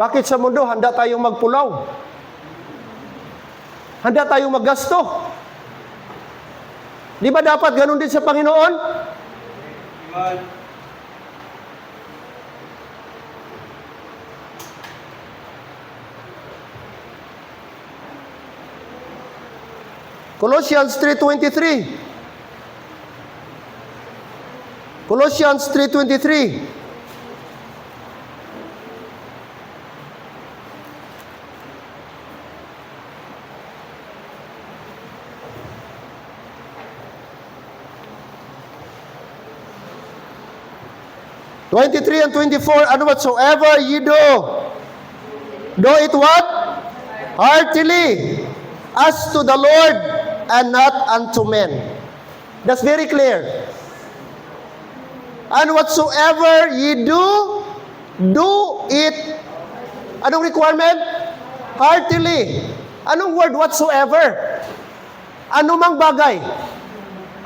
Bakit sa mundo handa tayong magpulaw? Handa tayong maggasto? Di ba dapat ganun din sa Panginoon? Amen. Colossians 3:23. Colossians 3:23. (23 and 24), and whatsoever ye do it what? Heartily, as to the Lord, and not unto men. That's very clear. And whatsoever ye do it. Anong requirement? Heartily. Anong word whatsoever? Anumang bagay.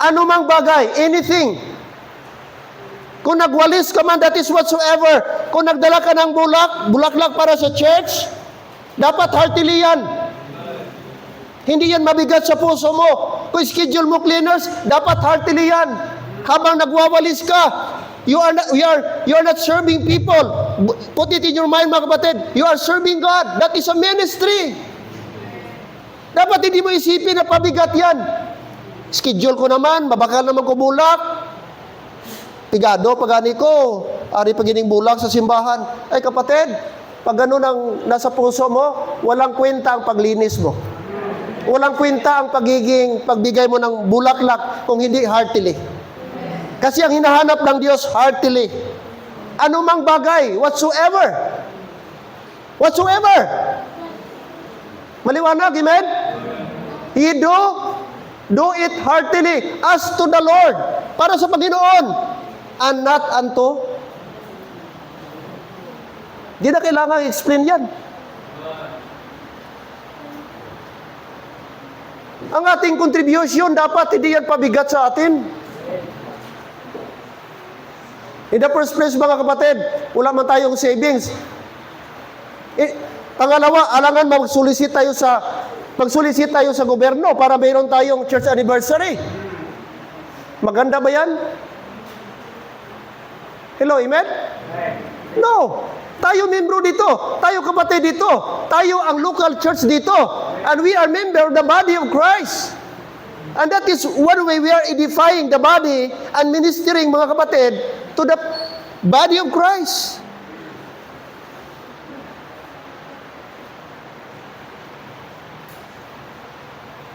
Anumang bagay. Anything. Kung nagwalis ka man, that is whatsoever. Kung nagdala ka ng bulaklak para sa church, dapat heartily yan. Hindi yan mabigat sa puso mo. Kung schedule mo cleaners, dapat heartily yan. Habang nagwawalis ka, you are not serving people. Put it in your mind, mga kapatid. You are serving God. That is a ministry. Dapat hindi mo isipin na pabigat yan. Schedule ko naman, mabakal naman ko bulak. Pigado, pagani ko, ari pagining bulak sa simbahan. Ay kapatid, pag ganun ang nasa puso mo, walang kwenta ang paglinis mo. Walang kwenta ang pagbigay mo ng bulaklak kung hindi heartily. Kasi ang hinahanap ng Diyos, heartily. Anumang bagay, whatsoever. Whatsoever. Maliwanag, amen? Ye do it heartily as to the Lord. Para sa Panginoon. And not unto. Di na kailangan i-explain yan. Ang ating contribution, dapat hindi yan pabigat sa atin. In the first place, mga kapatid, wala man tayong savings. Pangalawa, alangan mag-solicit tayo sa gobyerno para mayroon tayong church anniversary. Maganda ba yan? Hello, amen? No. Tayo membro dito. Tayo kapatid dito. Tayo ang local church dito. And we are member of the body of Christ. And that is one way we are edifying the body and ministering, mga kapatid, to the body of Christ.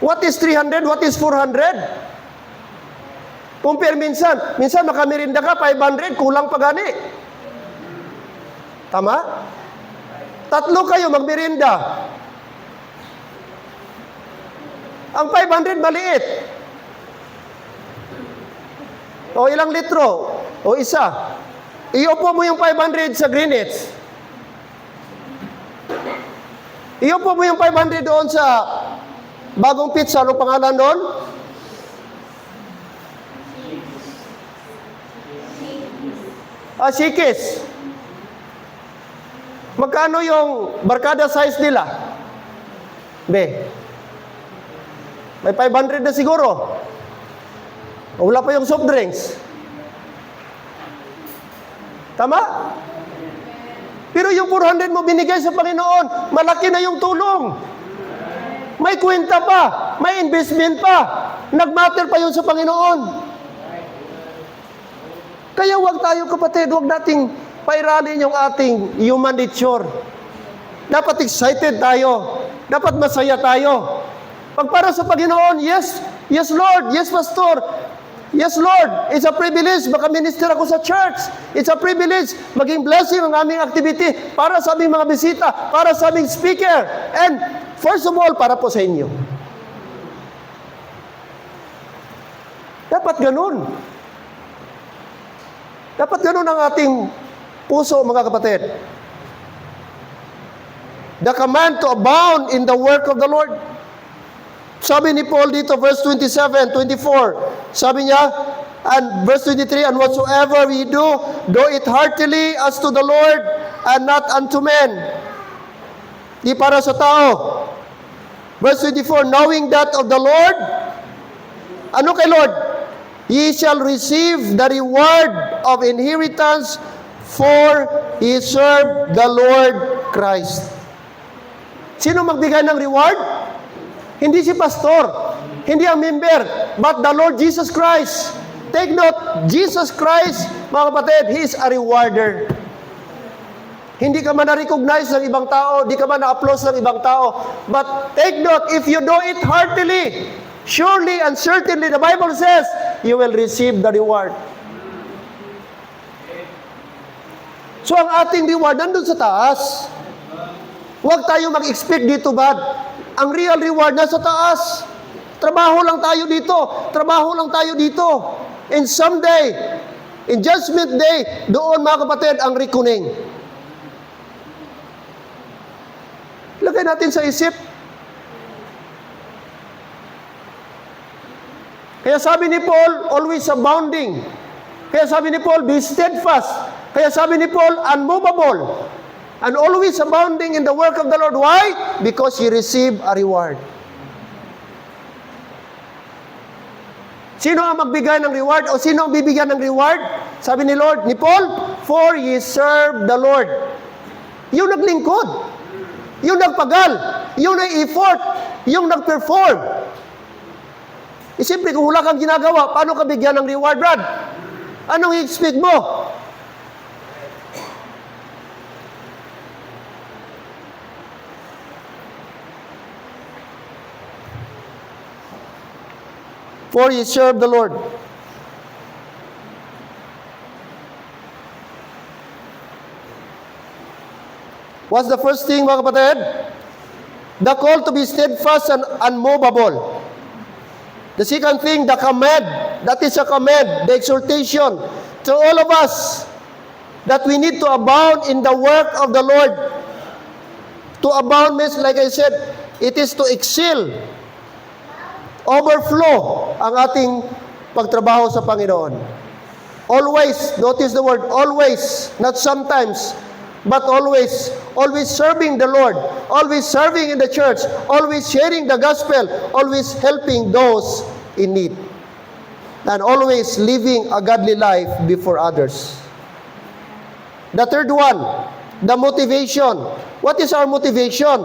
What is 300? What is 400? Compare minsan makamirinda ka, 500, kulang pa gani. Tama? 3 kayo magmirinda. Ang 500 maliit. O ilang litro? O isa. Iupo mo yung 500 sa Greenwich. Iupo mo yung 500 doon sa Bagong Pizza. Anong pangalan doon? Sikis. Magkano yung barkada size nila? May 500 na siguro. Wala pa yung soft drinks. Tama? Pero yung 400 mo binigay sa Panginoon, malaki na yung tulong. May kwenta pa, may investment pa. Nagmatter pa yun sa Panginoon. Kaya wag tayo kapatid, wag nating pairalin yung ating human nature. Dapat excited tayo. Dapat masaya tayo. Pag para sa Panginoon, yes Lord, yes Pastor, yes Lord, it's a privilege, makaminister ako sa church. It's a privilege, maging blessing ang aming activity para sa aming mga bisita, para sa aming speaker, and first of all, para po sa inyo. Dapat ganun. Dapat ganun ang ating puso, mga kapatid. The command to abound in the work of the Lord. Sabi ni Paul dito, verse 27, 24, sabi niya, and verse 23, and whatsoever we do it heartily as to the Lord and not unto men. Di para sa tao. Verse 24, knowing that of the Lord, ano kay Lord? Ye shall receive the reward of inheritance, for ye serve the Lord Christ. Sino magbigay ng reward? Hindi si pastor, hindi ang member, but the Lord Jesus Christ. Take note, Jesus Christ, mga kapatid, He is a rewarder. Hindi ka man na-recognize ng ibang tao, di ka man na-applause ng ibang tao. But take note, if you do it heartily, surely and certainly, the Bible says, you will receive the reward. So ang ating reward, nandun sa taas. Huwag tayo mag-expect dito bad. Ang real reward nasa taas. Trabaho lang tayo dito. Trabaho lang tayo dito. And someday, in Judgment Day, doon mga kapatid, ang reckoning. Lagay natin sa isip. Kaya sabi ni Paul, always abounding. Kaya sabi ni Paul, be steadfast. Kaya sabi ni Paul, unmovable. And always abounding in the work of the Lord. Why? Because you receive a reward. Sino ang magbigay ng reward o sino ang bibigyan ng reward? Sabi ni Lord, ni Paul, for ye serve the Lord. Yung naglingkod, yung nagpagal, yung nag-effort, yung nag-perform. Siyempre, kung wala kang ginagawa, paano ka bigyan ng reward, Brad? Anong i-expect mo? For ye serve the Lord. What's the first thing, mga kapatid? The call to be steadfast and unmovable. The second thing, the command. That is a command, the exhortation to all of us that we need to abound in the work of the Lord. To abound means, like I said, it is to excel, overflow ang ating pagtrabaho sa Panginoon. Always, notice the word always, not sometimes, but always. Always serving the Lord, always serving in the church, always sharing the gospel, always helping those in need, and always living a godly life before others. The third one, the motivation. What is our motivation?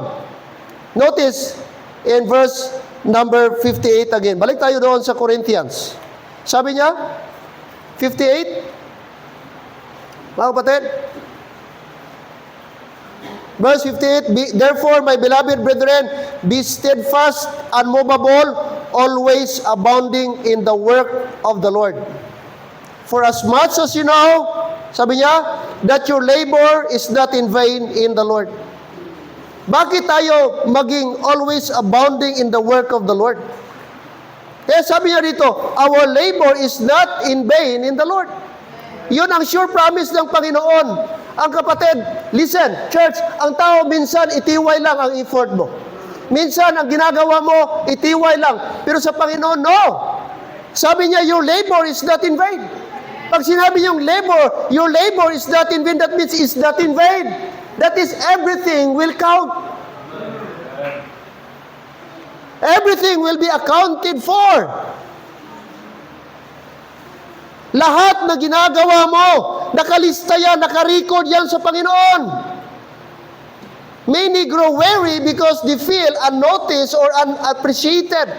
Notice in verse number 58 again. Balik tayo doon sa Corinthians. Sabi niya, 58, mga kapatid, verse 58, therefore, my beloved brethren, be steadfast, unmovable, always abounding in the work of the Lord. For as much as you know, sabi niya, that your labor is not in vain in the Lord. Bakit tayo maging always abounding in the work of the Lord? Kaya sabi niya dito, our labor is not in vain in the Lord. Yun ang sure promise ng Panginoon. Ang kapatid, listen, church, ang tao minsan itiway lang ang effort mo. Minsan ang ginagawa mo, itiway lang. Pero sa Panginoon, no. Sabi niya, your labor is not in vain. Pag sinabi niyong labor, your labor is not in vain, that means it's not in vain. That is, everything will count. Everything will be accounted for. Lahat na ginagawa mo, nakalista yan, nakarecord yan sa Panginoon. Many grow weary because they feel unnoticed or unappreciated.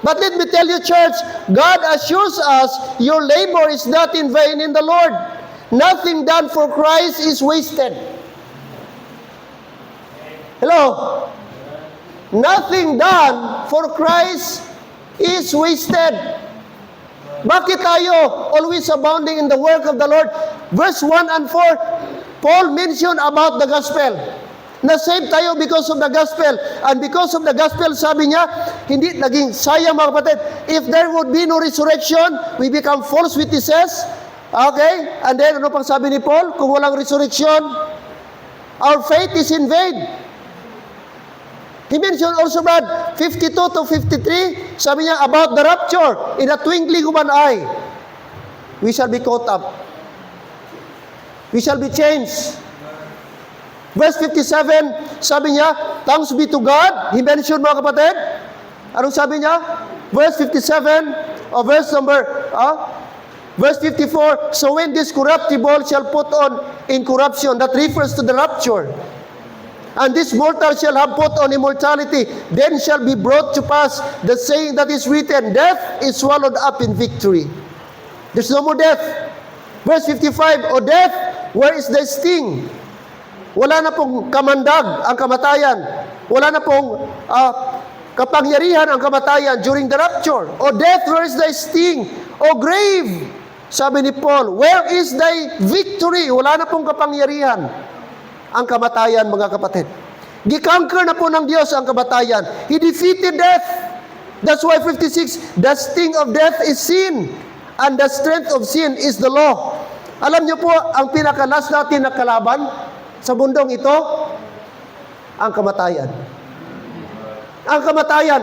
But let me tell you, church, God assures us your labor is not in vain in the Lord. Nothing done for Christ is wasted. Hello? Nothing done for Christ is wasted. Bakit tayo always abounding in the work of the Lord? Verse 1 and 4, Paul mentioned about the gospel. Na-save tayo because of the gospel. And because of the gospel, sabi niya, hindi naging sayang, mga kapatid. If there would be no resurrection, we become false witnesses. Okay? And then, ano pang sabi ni Paul? Kung walang resurrection, our faith is in vain. He mentioned also, Brad, 52 to 53, sabi niya about the rapture, in a twinkling of an eye, we shall be caught up. We shall be changed. Verse 57, sabi niya, thanks be to God. He mentioned, mga kapatid, anong sabi niya? Verse 57, or verse 54, so when this corruptible shall put on incorruption, that refers to the rapture, and this mortal shall have put on immortality, then shall be brought to pass the saying that is written, death is swallowed up in victory. There's no more death. Verse 55, O death, where is thy sting? Wala na pong kamandag ang kamatayan. Wala na pong kapangyarihan ang kamatayan during the rapture. O death, where is thy sting? O grave, sabi ni Paul, where is thy victory? Wala na pong kapangyarihan ang kamatayan, mga kapatid. Gikanker na po ng Diyos ang kamatayan. He defeated death. That's why 56, the sting of death is sin, and the strength of sin is the law. Alam niyo po, ang pinakalas natin na kalaban sa mundong ito, ang kamatayan. Ang kamatayan.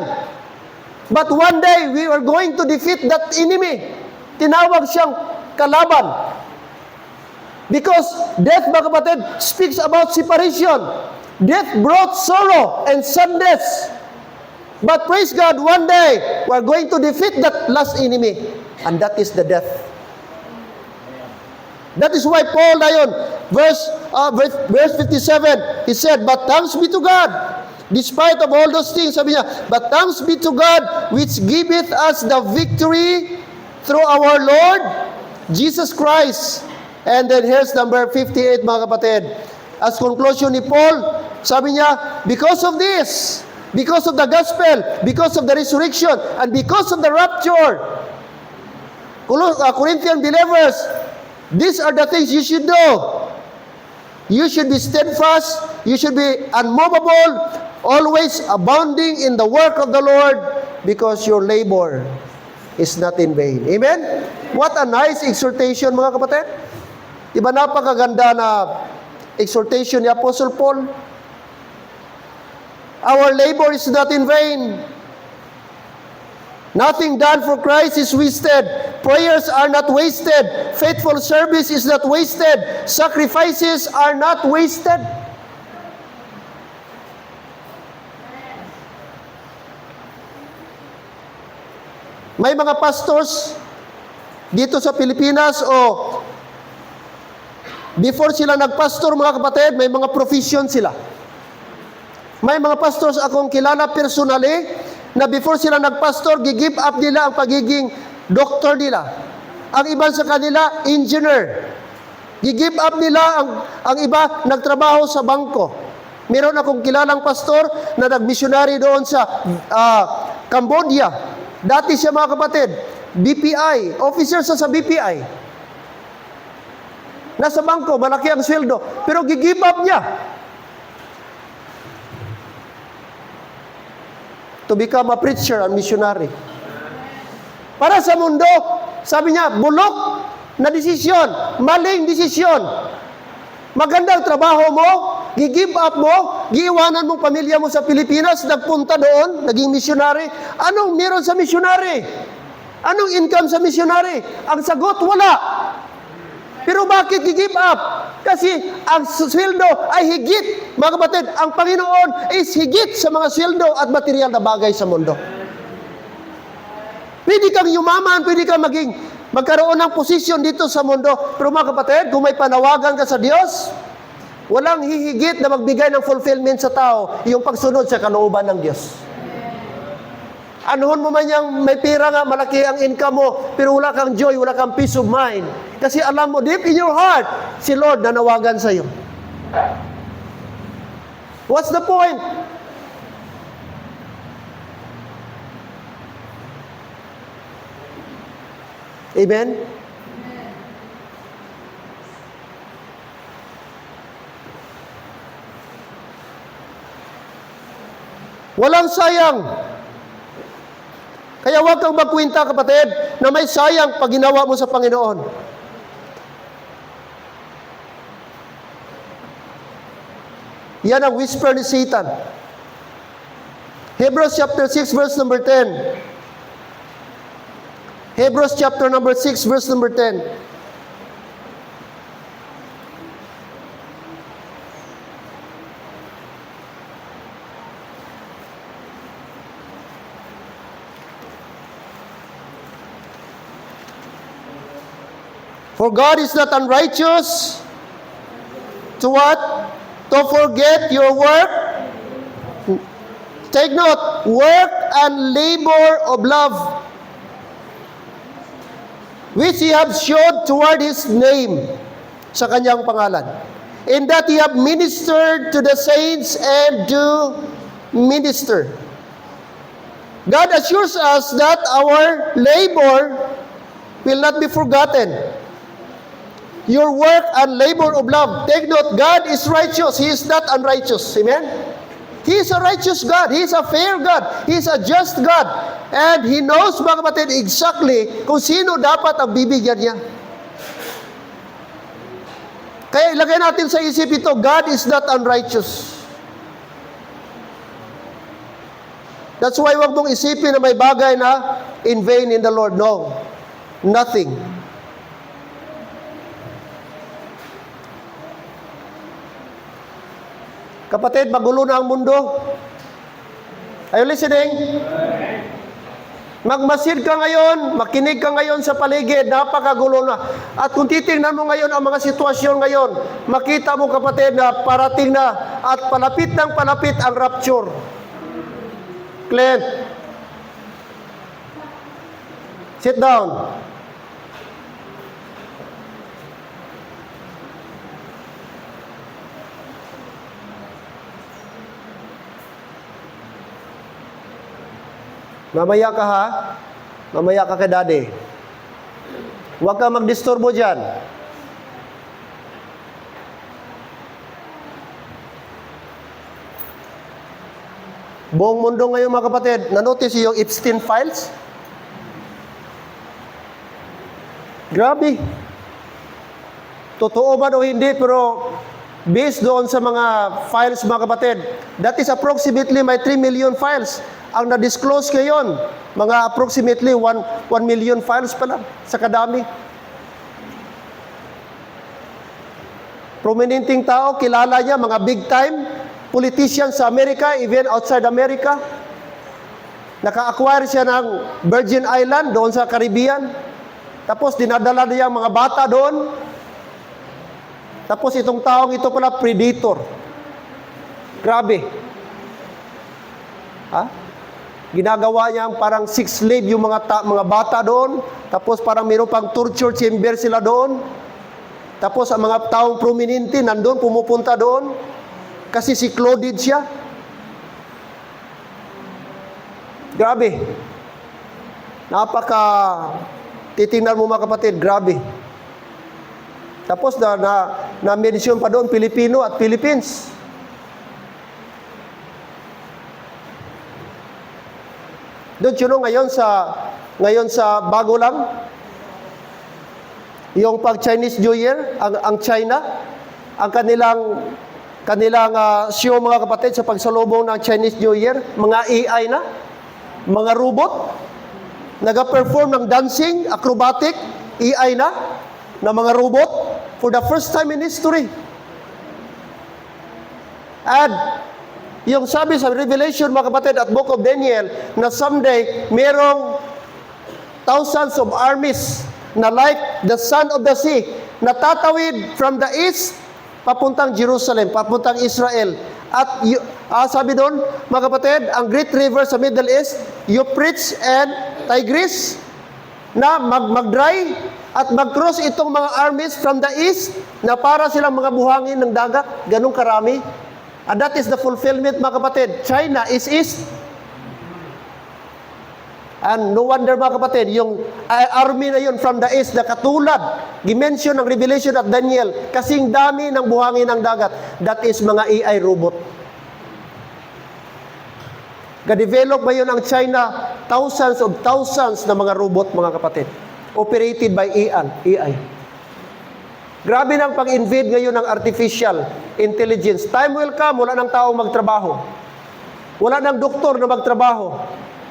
But one day, we are going to defeat that enemy. Tinawag siyang kalaban. Because death, mga kapatid, speaks about separation. Death brought sorrow and sadness. But praise God, one day, we are going to defeat that last enemy. And that is the death. That is why Paul dayon, verse 57, he said, but thanks be to God, despite of all those things, sabi niya, but thanks be to God, which giveth us the victory through our Lord Jesus Christ. And then here's number 58, mga kapatid. As conclusion ni Paul, sabi niya, because of this, because of the gospel, because of the resurrection, and because of the rapture, Corinthian believers, these are the things you should do. You should be steadfast, you should be unmovable, always abounding in the work of the Lord, because your labor is not in vain. Amen? What a nice exhortation, mga kapatid. Diba napakaganda na exhortation ni Apostle Paul? Our labor is not in vain. Nothing done for Christ is wasted. Prayers are not wasted. Faithful service is not wasted. Sacrifices are not wasted. May mga pastors dito sa Pilipinas before sila nagpastor, mga kapatid, may mga profession sila. May mga pastors akong kilala personally na before sila nagpastor, gi-give up nila ang pagiging doktor nila. Ang iba sa kanila, engineer. Gi-give up nila ang iba nagtrabaho sa bangko. Meron akong kilalang pastor na nag-missionary doon sa Cambodia. Dati siya, mga kapatid, BPI, officer sa BPI. Nasa bangko, malaki ang sweldo, pero gi-give up niya to become a preacher and missionary. Para sa mundo, sabi niya, bulok na desisyon, maling desisyon. Magandang trabaho mo, gi-give up mo, giiwanan mong pamilya mo sa Pilipinas, nagpunta doon, naging missionary. Anong meron sa missionary? Anong income sa missionary? Ang sagot, wala. Pero bakit gi-give up? Kasi ang sweldo ay higit. Mga kapatid, ang Panginoon is higit sa mga sweldo at material na bagay sa mundo. Pwede kang yumaman, pwede kang magkaroon ng posisyon dito sa mundo. Pero mga kapatid, kung may panawagan ka sa Diyos, walang hihigit na magbigay ng fulfillment sa tao, yung pagsunod sa kalooban ng Diyos. Anuhon mo man yung may pera nga, malaki ang income mo, pero wala kang joy, wala kang peace of mind. Kasi alam mo, deep in your heart, si Lord nanawagan sa iyo. What's the point? Amen? Walang sayang. Kaya huwag kang magkwinta, kapatid, na may sayang pag ginawa mo sa Panginoon. Yan ang whisper ni Satan. Hebrews chapter 6 verse number 10. Hebrews chapter number 6 verse number 10. For God is not unrighteous to what? To forget your work. Take note, work and labor of love, which He have showed toward His name, sa kanyang pangalan. In that He have ministered to the saints and do minister. God assures us that our labor will not be forgotten. Your work and labor of love. Take note, God is righteous. He is not unrighteous. Amen? He is a righteous God. He is a fair God. He is a just God. And He knows, mga kapatid, exactly kung sino dapat ang bibigyan niya. Kaya ilagay natin sa isip ito, God is not unrighteous. That's why wag mong isipin na may bagay na in vain in the Lord. No. Nothing. Kapatid, magulo na ang mundo. Are you listening? Magmasid ka ngayon, makinig ka ngayon sa paligid, napakagulo na. At kung titingnan mo ngayon ang mga sitwasyon ngayon, makita mo kapatid na parating na at palapit ng palapit ang rapture. Clint, sit down. Mamaya ka ha. Mamaya ka kay daddy. Huwag ka magdisturbo dyan. Buong mundo ngayon mga kapatid, na-notice yung Epstein files? Grabe. Totoo ba o hindi, pero based doon sa mga files mga kapatid, that is approximately may 3 million files. Ang na-disclose ngayon, mga approximately 1 million files pa lang sa kadami. Prominenting tao, kilala niya, mga big time politicians sa Amerika, even outside America. Naka-acquire siya ng Virgin Island doon sa Caribbean. Tapos dinadala niya mga bata doon. Tapos itong taong ito pala predator. Grabe. Ha? Ginagawa niya parang sex slave yung mga bata doon. Tapos parang mayroon pang torture chamber sila doon. Tapos ang mga taong prominente nandun, pumupunta doon. Kasi secluded siya. Grabe. Titingnan mo mga kapatid, grabe. Tapos na-mention pa doon, Pilipino at Philippines. Doon yun ngayon sa bago lang, yung pag Chinese New Year, ang China, ang kanilang show mga kapatid sa pagsalubong ng Chinese New Year, mga AI na, mga robot, nag-perform ng dancing, acrobatic, AI na mga robot, for the first time in history. And yung sabi sa Revelation, mga kapatid, at Book of Daniel, na someday, merong thousands of armies na like the sun of the sea, na tatawid from the east, papuntang Jerusalem, papuntang Israel. At sabi doon, mga kapatid, ang great river sa Middle East, Euphrates and Tigris, na mag-dry at mag-cross itong mga armies from the east, na para silang mga buhangin ng dagat, ganun karami. And that is the fulfillment, mga kapatid. China is east. And no wonder, mga kapatid, yung army na yun from the east, na katulad, dimension ng Revelation at Daniel, kasing dami ng buhangin ng dagat. That is mga AI robot. Ga-develop ba yun ang China? Thousands of thousands na mga robot, mga kapatid. Operated by AI. Grabe ng pag-invade ngayon ng artificial intelligence. Time will come, wala ng taong magtrabaho. Wala ng doktor na magtrabaho.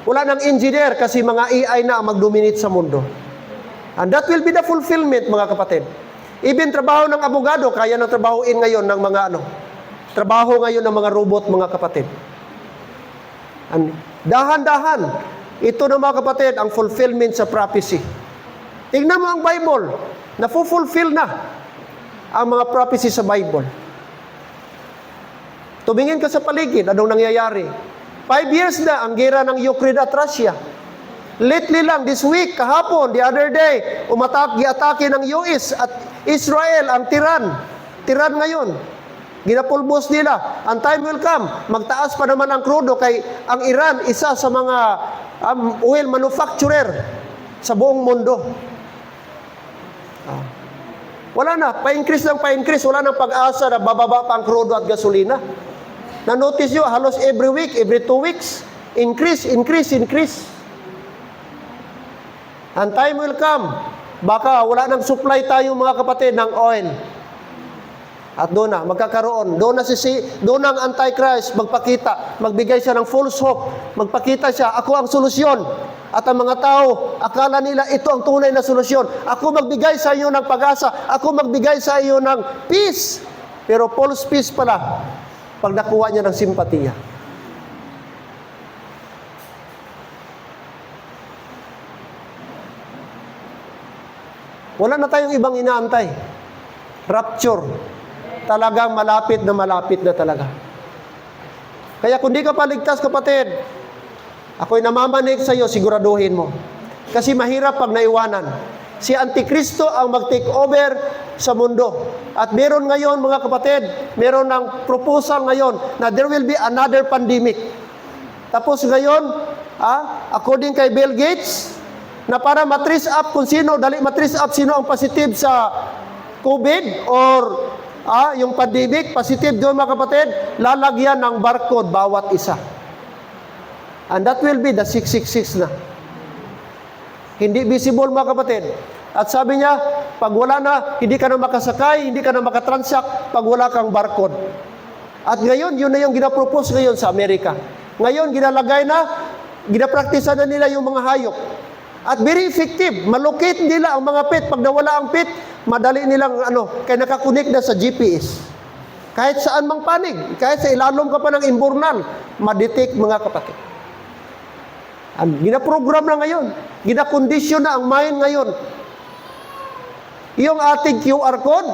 Wala ng engineer kasi mga AI na ang mag-dominate sa mundo. And that will be the fulfillment, mga kapatid. Even trabaho ng abogado, kaya nang trabahuin ngayon ng mga trabaho ngayon ng mga robot, mga kapatid. And dahan-dahan, ito na mga kapatid, ang fulfillment sa prophecy. Tingnan mo ang Bible, na-fulfill na ang mga prophecy sa Bible. Tumingin ka sa paligid, anong nangyayari? 5 years na ang gera ng Ukraine at Russia. Lately lang, this week, kahapon, the other day, giatake ng US at Israel ang Tiran. Tiran ngayon. Ginapulbos nila. Ang time will come, magtaas pa naman ang krudo kay ang Iran, isa sa mga oil manufacturer sa buong mundo. Wala na, pa-increase ng pa-increase, wala nang pag-asa na bababa pa ang krudo at gasolina. Na-notice nyo, halos every week, every 2 weeks, increase. And time will come, baka wala nang supply tayo mga kapatid ng oil. At doon na, magkakaroon. Doon ang Antichrist magpakita, magbigay siya ng false hope, magpakita siya, ako ang solusyon. At ang mga tao, akala nila ito ang tunay na solusyon. Ako magbigay sa iyo ng pag-asa, ako magbigay sa iyo ng peace. Pero false peace pala, pag nakuha niya ng simpatiya. Wala na tayong ibang inaantay. Rapture. Talagang malapit na talaga. Kaya kung di ka paligtas, kapatid, ako'y namamanig sa iyo, siguraduhin mo. Kasi mahirap pag naiwanan. Si Antikristo ang mag-take over sa mundo. At meron ngayon, mga kapatid, meron ng proposal ngayon na there will be another pandemic. Tapos ngayon, according kay Bill Gates, na para matrace up kung sino, matrace up sino ang positive sa COVID or yung pandemic, positive doon mga kapatid, lalagyan ng barcode bawat isa. And that will be the 666 na. Hindi visible mga kapatid. At sabi niya, pag wala na, hindi ka na makasakay, hindi ka na makatransact, pag wala kang barcode. At ngayon, yun na yung ginapropose ngayon sa Amerika. Ngayon, ginalagay na, ginapraktisa na nila yung mga hayop. At very effective. Malocate nila ang mga pet. Pag nawala ang pet, madali nilang kaya nakakunik na sa GPS. Kahit saan mang panig, kahit sa ilalom ka pa ng imburnal, madetect mga kapatid. Ginaprogram na ngayon. Ginakondisyon na ang mind ngayon. Yung ating QR code,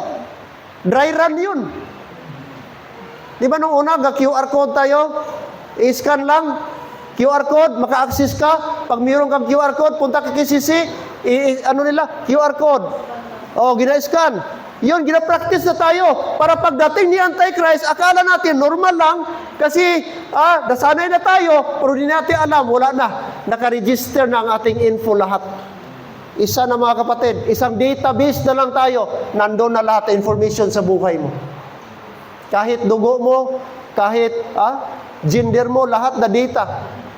dry run yun. Di ba nung una, QR code tayo, i-scan lang, QR code, maka-access ka. Pag mayroon kang QR code, punta ka KCC, QR code. Gina-scan. Yun, gina-practice na tayo. Para pagdating ni Antichrist, akala natin normal lang. Kasi, nasanay na tayo, pero di natin alam, wala na. Naka-register na ang ating info lahat. Isa na mga kapatid, isang database na lang tayo, nandun na lahat information sa buhay mo. Kahit dugo mo, kahit gender mo, lahat na data.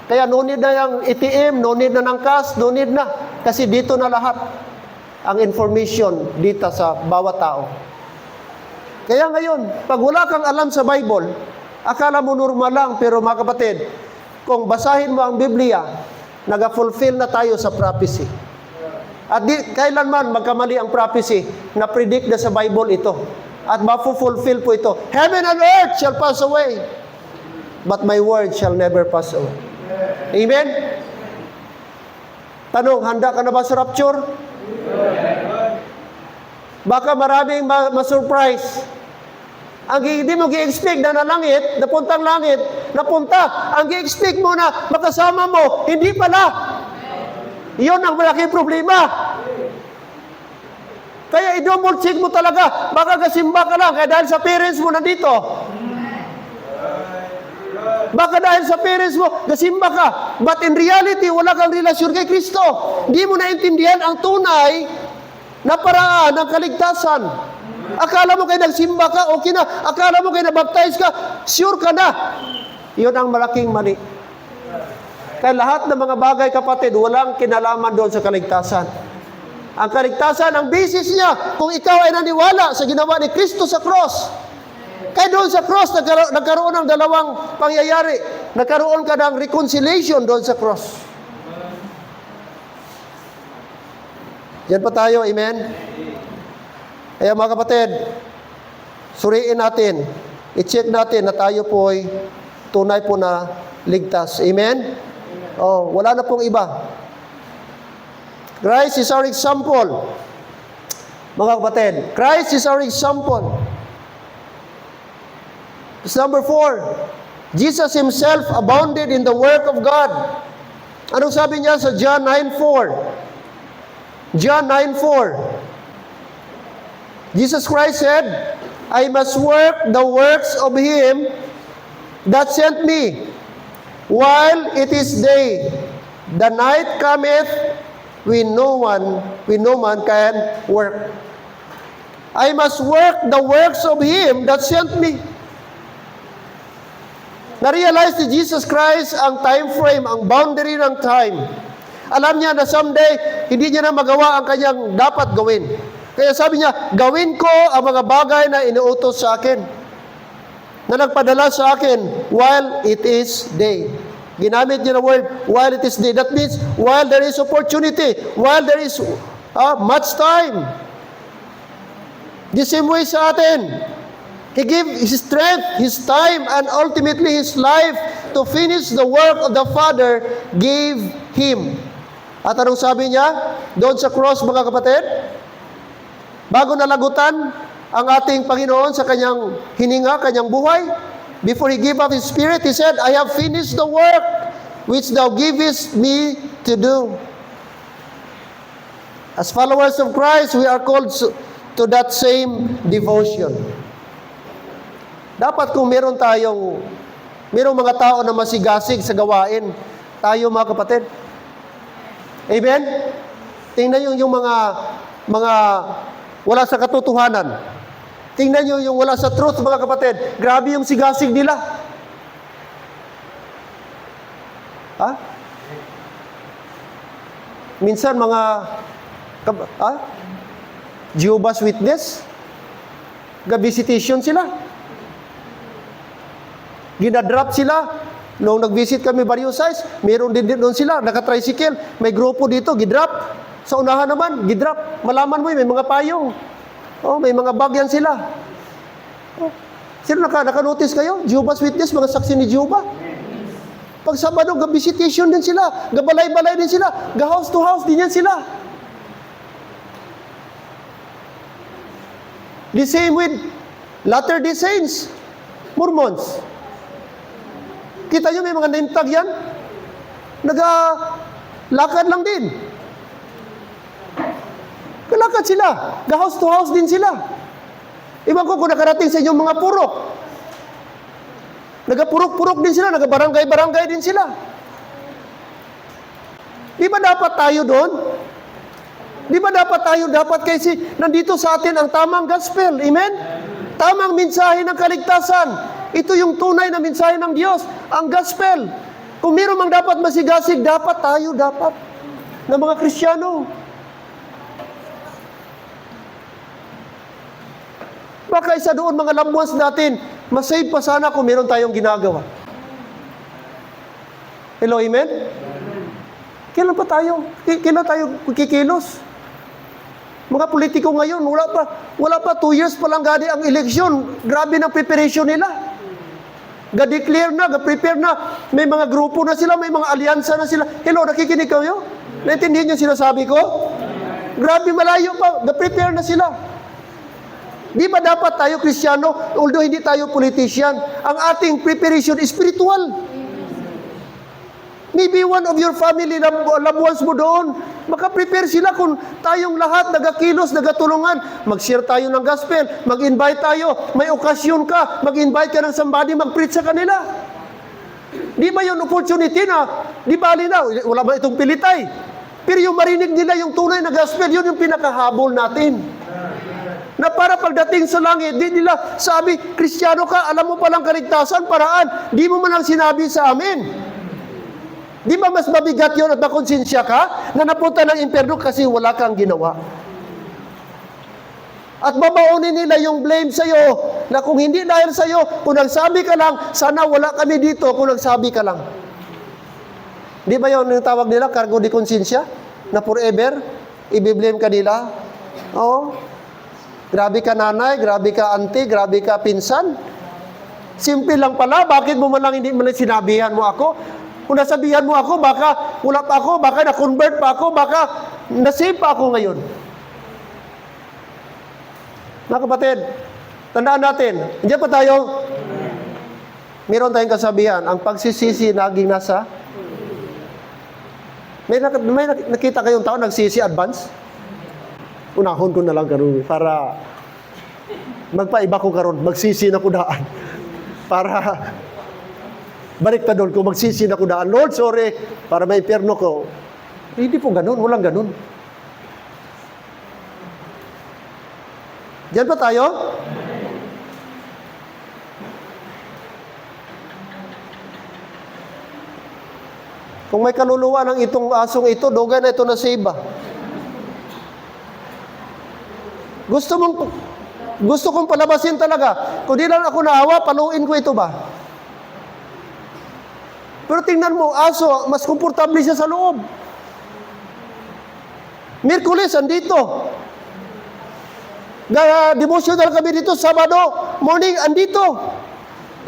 Kaya no need na yung ATM, no need na ng cash, no need na. Kasi dito na lahat ang information dito sa bawat tao. Kaya ngayon, pag wala kang alam sa Bible, akala mo normal lang, pero mga kapatid, kung basahin mo ang Biblia, nag-fulfill na tayo sa prophecy. At kailanman magkamali ang prophecy na predict na sa Bible ito. At mafu-fulfill po ito. Heaven and earth shall pass away, but my word shall never pass away. Amen? Tanong, handa ka na ba sa rapture? Baka maraming ma-surprise. Ang hindi mo gi-expect na langit, napuntang langit, napunta. Ang gi-expect mo na makasama mo, hindi pala. Iyon ang malaking problema. Kaya i-double check mo talaga. Baka kasimba ka lang, kaya dahil sa parents mo nandito. Baka dahil sa parents mo, kasimba ka. But in reality, wala kang relasyon kay Kristo. Hindi mo naintindihan ang tunay na paraan ng kaligtasan. Akala mo kayo nagsimba ka, okay na. Akala mo kayo nabaptize ka, sure ka na. Iyon ang malaking mali. Kaya lahat ng mga bagay, kapatid, walang kinalaman doon sa kaligtasan. Ang kaligtasan, ang basis niya, kung ikaw ay naniwala sa ginawa ni Kristo sa cross. Kaya doon sa cross, nagkaroon ng dalawang pangyayari. Nagkaroon ka ng reconciliation doon sa cross. Yan pa tayo, amen? Kaya mga kapatid, suriin natin, i-check natin na tayo po ay tunay po na ligtas. Amen? Oh, wala na pong iba. Christ is our example. Mga kapatid, Christ is our example. It's number 4. Jesus Himself abounded in the work of God. Anong sabi niya sa John 9:4? John 9:4. Jesus Christ said, I must work the works of Him that sent me, while it is day. The night cometh when no man can work. I must work the works of Him that sent me. Na-realize ni Jesus Christ ang time frame, ang boundary ng time. Alam niya na someday, hindi niya na magawa ang kanyang dapat gawin. Kaya sabi niya, gawin ko ang mga bagay na inuutos sa akin, na nagpadala sa akin while it is day. Ginamit niya na word, while it is day. That means, while there is opportunity, while there is much time. The same way sa atin. He gave His strength, His time, and ultimately His life to finish the work of the Father gave Him. At anong sabi niya? Doon sa cross, mga kapatid, bago nalagutan ang ating Panginoon sa kanyang hininga, kanyang buhay, before He gave up His Spirit, He said, I have finished the work which Thou givest me to do. As followers of Christ, we are called to that same devotion. Dapat kung merong mga tao na masigasig sa gawain, tayo mga kapatid. Amen? Tingnan yung mga wala sa katotohanan. Tingnan nyo yung wala sa truth, mga kapatid. Grabe yung sigasig nila. Ha? Minsan Jehovah's Witness, ga-visitation sila. Ginadrop sila. Noong nag-visit kami Barriosais, meron din doon sila, naka-tricycle. May grupo dito, gidrop. Sa unahan naman, gidrop. Malaman mo may mga payong. Oh, may mga bag yan sila. Oh. Sino naka-notice kayo? Jehovah's Witness, mga saksi ni Jehovah. Pag Sabado, ga-visitation din sila. Ga-balay-balay din sila. Ga-house to house din yan sila. The same with Latter-day Saints, Mormons. Kita nyo may mga name tag yan? Lakad lang din. Kalakad sila. Ga-house to house din sila. Iwan ko kung nakarating sa inyong mga purok. Nagapurok-purok din sila. Nagabarangay-barangay din sila. Di ba dapat tayo doon? Di ba dapat kasi nandito sa atin ang tamang gospel. Amen? Tamang mensahe ng kaligtasan. Ito yung tunay na mensahe ng Diyos, ang gospel. Kung meron mang dapat masigasig, dapat ng mga Kristiyano. Baka isa doon mga loved ones natin, masave pa sana kung meron tayong ginagawa. Hello, amen? Kailan tayo kikilos? Mga politiko ngayon, wala pa 2 years pa lang gadi ang eleksyon. Grabe ng preparation nila. Ga-declare na, ga-prepare na. May mga grupo na sila, may mga alyansa na sila. Hello, nakikinig kayo? Naintindihan niyo sinasabi ko? Grabe, malayo pa. Ga-prepare na sila. Di ba dapat tayo Kristiyano, although hindi tayo politician, ang ating preparation is spiritual. Maybe one of your family loved ones mo doon, maka-prepare sila kung tayong lahat nagakilos, nagatulungan. Mag-share tayo ng gospel, mag-invite tayo, may okasyon ka, mag-invite ka ng somebody, mag-preach sa kanila. Di ba yung opportunity na, di bali na, wala ba itong pilitay? Pero yung marinig nila yung tunay na gospel, yun yung pinakahabol natin. Na para pagdating sa langit, di nila sabi, Kristiyano ka, alam mo palang kaligtasan, paraan, di mo man lang sinabi sa amin. Di ba mas mabigat yun at makonsensya ka na napunta ng impyerno kasi wala kang ginawa? At babaunin nila yung blame sa'yo na kung hindi dahil sa'yo, kung nagsabi ka lang, sana wala kami dito kung nagsabi ka lang. Di ba yun yung tawag nila, cargo de konsensya? Na forever, i-blame ka nila? Oo. Grabe ka nanay, grabe ka auntie, grabe ka pinsan. Simple lang pala, bakit mo man lang hindi man lang sinabihan mo ako? Kung nasabihan mo ako, baka wala pa ako, baka na-convert pa ako, baka nasave pa ako ngayon. Mga kapatid, tandaan natin, diyan pa tayo, meron tayong kasabihan, ang pagsisisi naging nasa, may nakita kayong tao nagsisi advance? Unahon ko na lang karon para magpaiba ko karon, magsisi na ko daan. Para balik ta doon, kung magsisi na ko daan, Lord, sorry, para may impyerno ko. Hindi po ganun, walang ganun. Diyan pa tayo? Kung may kaluluwa ng itong asong ito, dugay na ito na save ba? Gusto kong palabasin talaga. Kung di lang ako naawa, paluin ko ito ba? Pero tingnan mo, aso, mas komportable siya sa loob. Miyerkules, andito. Devotional kami dito, Sabado, morning, andito.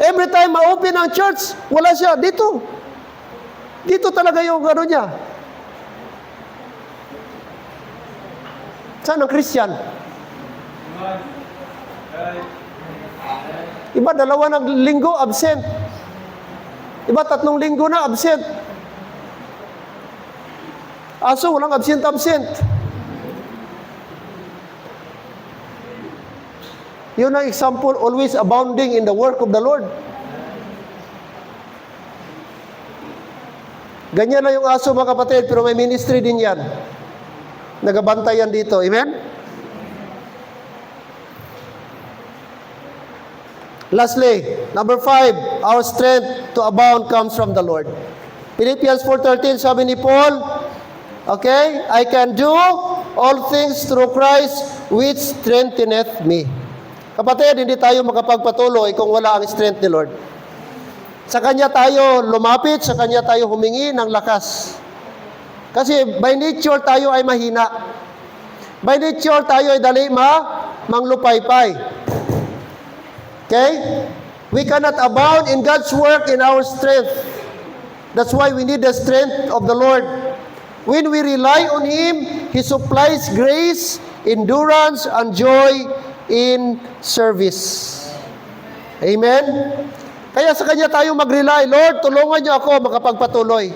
Every time ma-open ang church, wala siya, dito. Dito talaga yung ano niya. Saan ang Christian? Iba, 2 na linggo, absent. Iba, 3 linggo na, absent. Aso, walang absent. Yun ang example, always abounding in the work of the Lord. Ganyan na yung aso, mga kapatid, pero may ministry din yan. Nagabantay yan dito. Amen? Lastly, number 5, our strength to abound comes from the Lord. Philippians 4:13, sabi ni Paul, okay, I can do all things through Christ which strengtheneth me. Kapatid, hindi tayo makapagpatuloy kung wala ang strength ni Lord. Sa Kanya tayo lumapit, sa Kanya tayo humingi ng lakas. Kasi by nature tayo ay mahina. By nature tayo ay dali manglupaypay. Okay? We cannot abound in God's work in our strength. That's why we need the strength of the Lord. When we rely on Him, He supplies grace, endurance, and joy in service. Amen? Kaya sa Kanya tayo mag-rely, Lord, tulungan niyo ako makapagpatuloy.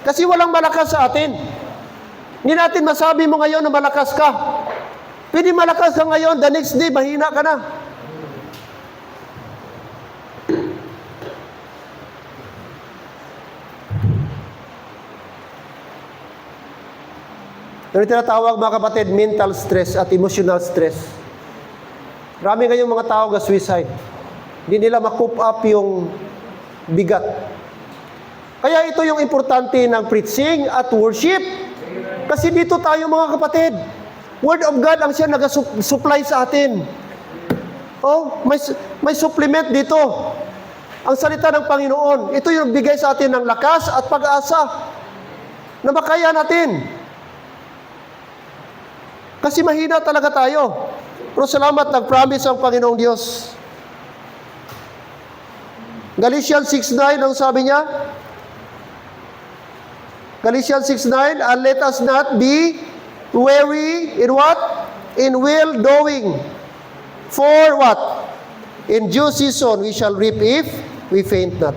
Kasi walang malakas sa atin. Hindi natin masabi mo ngayon na malakas ka. Pwede malakas ka ngayon, the next day, mahina ka na. Pero tinatawag, mga kapatid, mental stress at emotional stress. Marami ngayong mga tao na suicide. Hindi nila ma-cope up yung bigat. Kaya ito yung importante ng preaching at worship. Kasi dito tayo, mga kapatid, Word of God ang siya nag-supply sa atin. Oh, may supplement dito. Ang salita ng Panginoon, ito yung bigay sa atin ng lakas at pag-asa na makaya natin. Kasi mahina talaga tayo. Pero salamat, nag-promise ang Panginoong Diyos. Galatians 6:9, ang sabi niya? Galatians 6:9, and let us not be weary in what? In well doing. For what? In due season we shall reap if we faint not.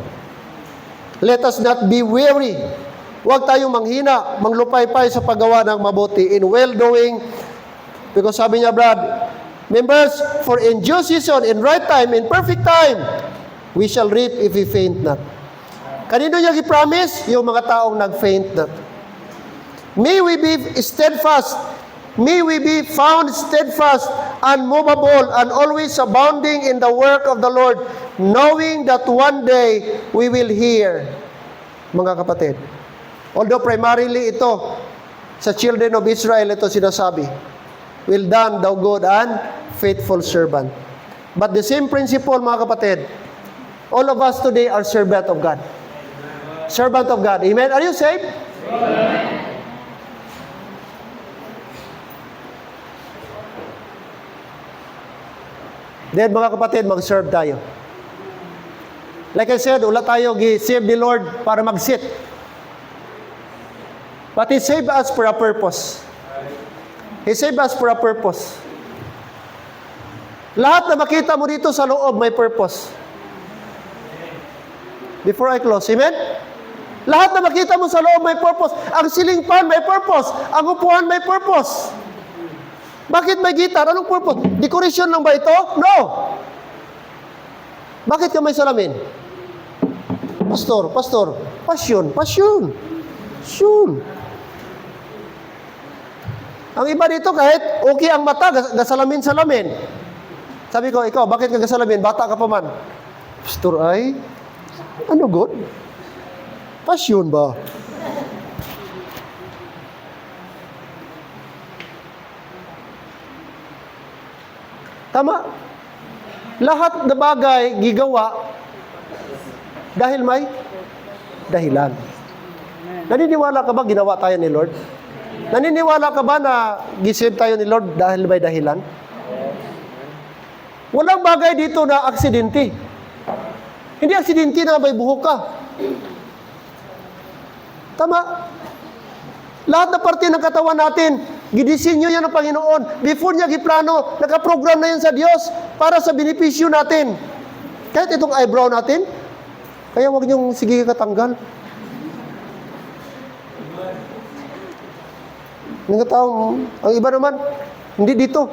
Let us not be weary. Huwag tayong manghina, manglupaypay sa paggawa ng mabuti. In well doing, because sabi niya, Brad, members, for in due season, in right time, in perfect time, we shall reap if we faint not. Kanino niya i-promise? Yung mga taong nag-faint not. May we be steadfast. May we be found steadfast, unmovable, and always abounding in the work of the Lord, knowing that one day we will hear, mga kapatid, Although primarily ito, sa children of Israel, ito sinasabi, "Well done, thou good and faithful servant." But the same principle, mga kapatid, all of us today are servant of God. Servant of God. Amen? Are you saved? Amen. Then, mga kapatid, mag-serve tayo. Like I said, wala tayo gi-save the Lord para mag-sit. But He saved us for a purpose. He saved us for a purpose. Lahat na makita mo dito sa loob may purpose. Before I close, amen? Lahat na makita mo sa loob may purpose. Ang ceiling fan may purpose. Ang upuan may purpose. Bakit may guitar? Anong purpose? Decoration lang ba ito? No! Bakit ka may salamin? Pastor, passion. Ang iba dito kahit okay ang mata, gasalamin-salamin. Sabi ko, ikaw, bakit ka gasalamin? Bata ka pa man. Pastor, ay, ano good? Passion ba? Tama. Lahat na bagay gigawa dahil may dahilan. Naniniwala ka ba ginawa tayo ni Lord? Naniniwala ka ba na gisave tayo ni Lord dahil may dahilan? Walang bagay dito na aksidente. Hindi aksidente na may buhok ka. Tama. Lahat na parte ng katawan natin, gidisenyo yan ng Panginoon. Before niya giplano, nakaprogram na yan sa Diyos para sa benepisyo natin. Kahit itong eyebrow natin, kaya huwag niyong sige katanggal. Mga tao, ang iba naman, hindi dito.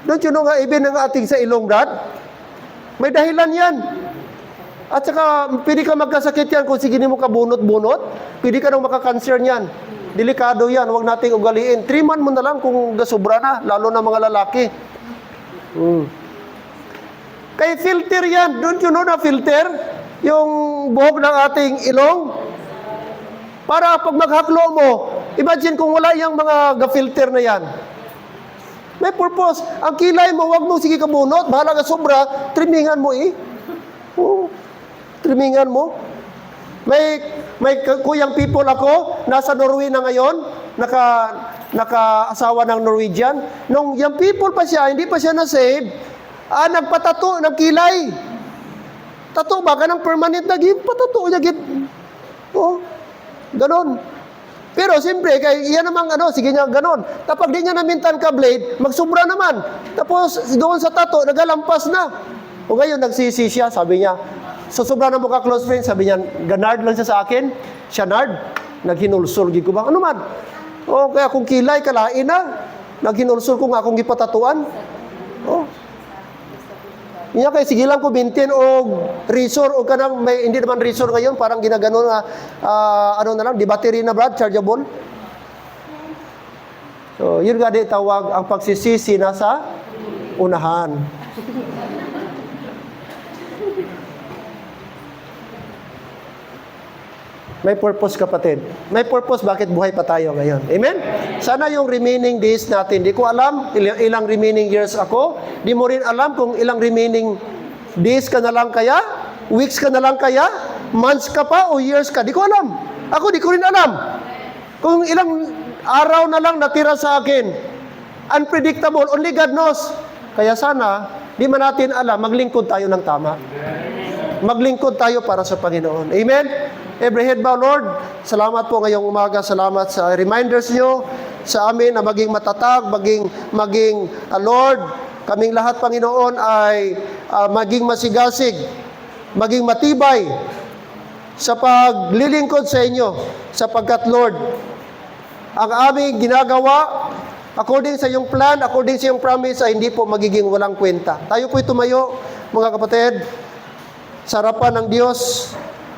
Don't you know nga, even ang ating sa ilong, Brad? May dahilan yan. At saka, pwede ka magkasakit yan kung sige mo ka bunot-bunot. Pwede ka nang makakanser yan. Delikado yan, huwag nating ugaliin. 3 months mo na lang kung gasubra na, lalo na mga lalaki. Kay filter yan. Don't you know na filter? Yung buhok ng ating ilong. Para pag maghaklo mo, imagine kung wala yung mga ga-filter na yan. May purpose. Ang kilay mo, huwag mo sige kabunot. Bahala ka sobra, trimingan mo trimingan mo. May kuyang people ako, nasa Norway na ngayon, naka-asawa ng Norwegian. Nung young people pa siya, hindi pa siya na-save, nagpatato ng kilay. Tato ba ka ng permanent na gift? Patato niya gift. Ganon. Pero siyempre, yan namang sige niya ganon. Kapag di niya namintan ka blade, magsubra naman. Tapos doon sa tato, nagalampas na. O ngayon, nagsisi siya, sabi niya, sobra na mo ka close friend, sabi niya, ganard lang siya sa akin. Siya nard, naghinulsol, ko ba? Ano man? O kaya kung kilay, kalain na. Naghinulsol ko nga akong gipatatuan. Niya kay sige lang ko bintin o resort o kanang may hindi naman resort ngayon parang ginagano na na lang di battery na Brad chargeable. So yun nga di tawag ang pagsisisi nasa unahan. May purpose, kapatid. May purpose bakit buhay pa tayo ngayon. Amen? Sana yung remaining days natin, di ko alam ilang remaining years ako, di mo rin alam kung ilang remaining days ka na lang kaya, weeks ka na lang kaya, months ka pa o years ka, di ko alam. Ako di ko rin alam. Kung ilang araw na lang natira sa akin, unpredictable, only God knows. Kaya sana, di man natin alam, maglingkod tayo ng tama. Maglingkod tayo para sa Panginoon. Amen? Every head bow, Lord. Salamat po ngayong umaga. Salamat sa reminders nyo sa amin na maging matatag, maging Lord, kaming lahat, Panginoon, ay maging masigasig, maging matibay sa paglilingkod sa inyo. Sapagkat, Lord, ang aming ginagawa, according sa iyong plan, according sa iyong promise, ay hindi po magiging walang kwenta. Tayo po'y tumayo, mga kapatid, sa harapan ng Diyos.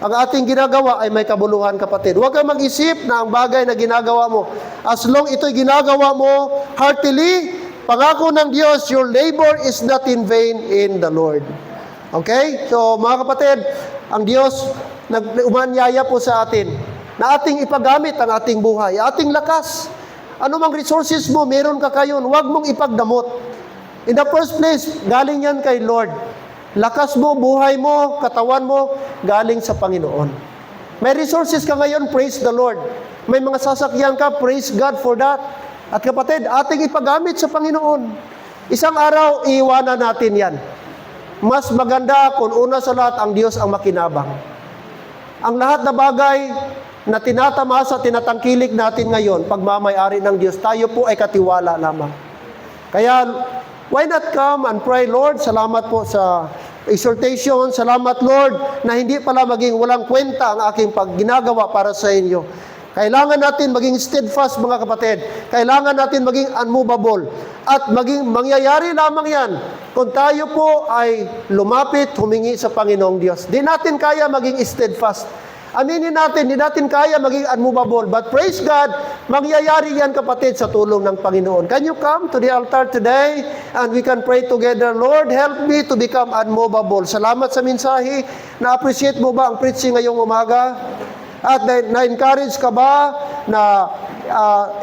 Ang ating ginagawa ay may kabuluhan, kapatid. Huwag kang mag-isip na ang bagay na ginagawa mo, as long ito'y ginagawa mo heartily, pangako ng Diyos, your labor is not in vain in the Lord. Okay? So, mga kapatid, ang Diyos umanyaya po sa atin na ating ipagamit ang ating buhay, ating lakas. Ano mang resources mo, meron ka kayon, huwag mong ipagdamot. In the first place, galing yan kay Lord. Lakas mo, buhay mo, katawan mo, galing sa Panginoon. May resources ka ngayon, praise the Lord. May mga sasakyan ka, praise God for that. At kapatid, ating ipagamit sa Panginoon. Isang araw, iiwanan natin yan. Mas maganda kung una sa lahat ang Diyos ang makinabang. Ang lahat na bagay na tinatamasa, tinatangkilik natin ngayon, pagmamayari ng Diyos, tayo po ay katiwala lamang. Kaya, why not come and pray, Lord, salamat po sa exhortation, salamat, Lord, na hindi pala maging walang kwenta ang aking pagginagawa para sa inyo. Kailangan natin maging steadfast, mga kapatid. Kailangan natin maging unmovable. At maging mangyayari lamang yan kung tayo po ay lumapit, humingi sa Panginoong Diyos. Di natin kaya maging steadfast. Aminin natin, di natin kaya maging unmovable. But praise God, mangyayari yan, kapatid, sa tulong ng Panginoon. Can you come to the altar today and we can pray together? Lord, help me to become unmovable. Salamat sa mensahe. Na-appreciate mo ba ang preaching ngayong umaga? At na-encourage ka ba na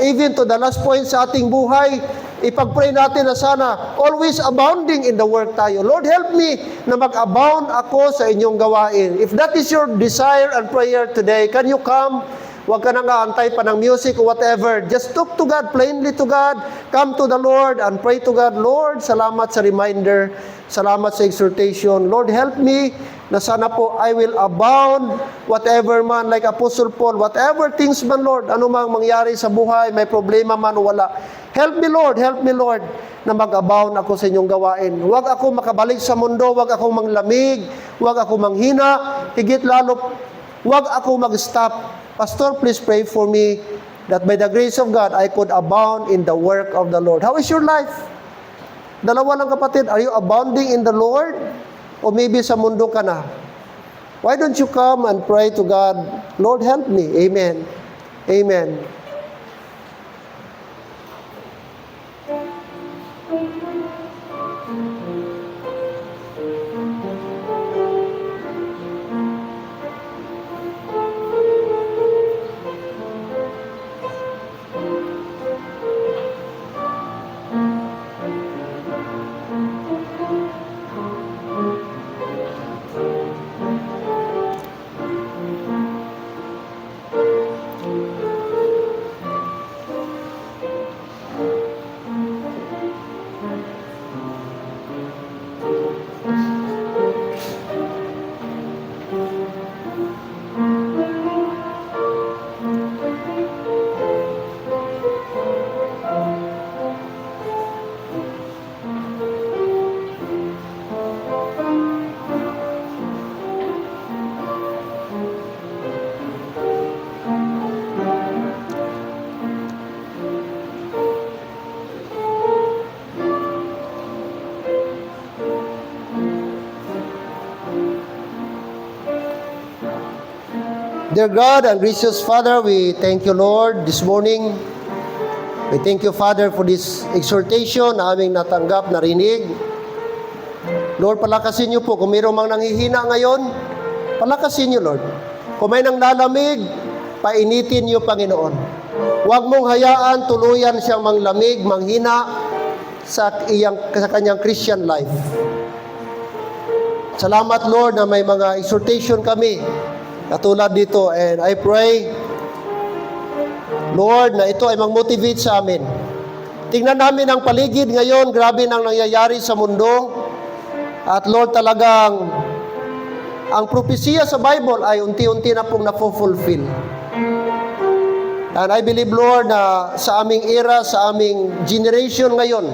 even to the last point sa ating buhay, ipag-pray natin na sana always abounding in the work tayo. Lord, help me na mag-abound ako sa inyong gawain. If that is your desire and prayer today, can you come? Huwag ka nang aantay pa ng music or whatever. Just talk to God, plainly to God. Come to the Lord and pray to God. Lord, salamat sa reminder. Salamat sa exhortation. Lord, help me na sana po I will abound whatever man, like Apostle Paul, whatever things man, Lord, ano mang mangyari sa buhay, may problema man o wala. Help me, Lord, na mag-abound ako sa inyong gawain. Huwag ako makabalik sa mundo, huwag ako manglamig, huwag ako manghina, higit lalo, huwag ako mag-stop. Pastor, please pray for me that by the grace of God, I could abound in the work of the Lord. How is your life? Dalawa lang, kapatid, are you abounding in the Lord? O maybe sa mundo ka na? Why don't you come and pray to God, Lord, help me. Amen. Amen. Dear God and gracious Father, we thank you, Lord, this morning. We thank you, Father, for this exhortation na aming natanggap, narinig. Lord, palakasin niyo po. Kung mayroong mang nanghihina ngayon, palakasin niyo, Lord. Kung may nang lalamig, painitin niyo, Panginoon. Huwag mong hayaan tuluyan siyang manglamig, manghina sa kanyang Christian life. Salamat, Lord, na may mga exhortation kami katulad dito, and I pray, Lord, na ito ay mag-motivate sa amin. Tingnan namin ang paligid ngayon, grabe nang nangyayari sa mundo. At Lord, talagang ang propesya sa Bible ay unti-unti na pong napufulfill. And I believe, Lord, na sa aming era, sa aming generation ngayon,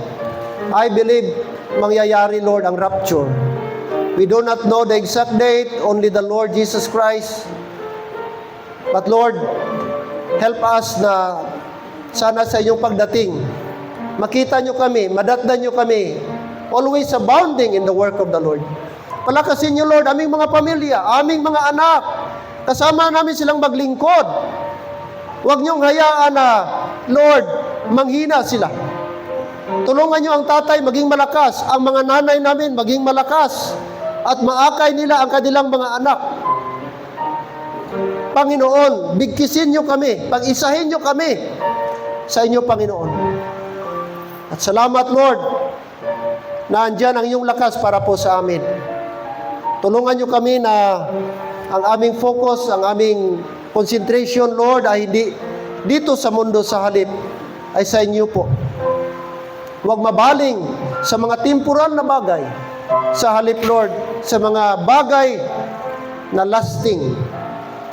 I believe mangyayari, Lord, ang rapture. We do not know the exact date, only the Lord Jesus Christ. But Lord, help us na sana sa inyong pagdating, makita nyo kami, madatdan nyo kami, always abounding in the work of the Lord. Palakasin nyo, Lord, aming mga pamilya, aming mga anak, kasama namin silang maglingkod. Huwag nyong hayaan na, Lord, manghina sila. Tulungan nyo ang tatay maging malakas, ang mga nanay namin maging malakas, at maakay nila ang kanilang mga anak. Panginoon, bigkisin niyo kami, pag-isahin niyo kami sa inyo, Panginoon. At salamat, Lord, na andyan ang iyong lakas para po sa amin. Tulungan niyo kami na ang aming focus, ang aming concentration, Lord, ay hindi dito sa mundo, sa halip, ay sa inyo po. Huwag mabaling sa mga temporal na bagay, sa halip, Lord, sa mga bagay na lasting.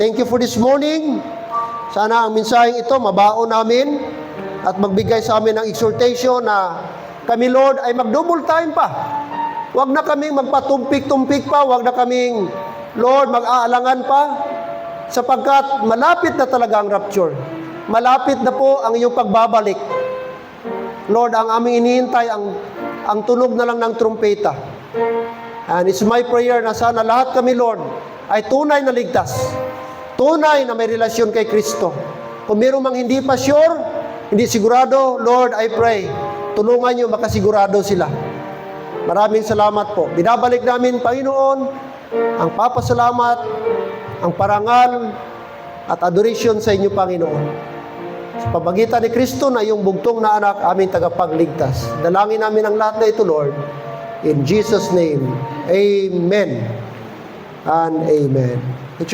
Thank you for this morning. Sana ang mensaheng ito mabaon namin at magbigay sa amin ng exhortation na kami, Lord, ay mag-double time pa. Huwag na kaming magpatumpik-tumpik pa. Huwag na kaming, Lord, mag-aalangan pa. Sapagkat malapit na talaga ang rapture. Malapit na po ang iyong pagbabalik. Lord, ang aming inihintay, ang tunog na lang ng trumpeta. And it's my prayer na sana lahat kami, Lord, ay tunay na ligtas. Tunay na may relasyon kay Kristo. Kung meron mang hindi pa sure, hindi sigurado, Lord, I pray, tulungan niyo makasigurado sila. Maraming salamat po. Binabalik namin, Panginoon, ang papasalamat, ang parangal, at adoration sa inyo, Panginoon. Sa pamagitan ni Kristo na iyong bugtong na anak, aming tagapagligtas. Dalangin namin ang lahat na ito, Lord. In Jesus' name, Amen and Amen.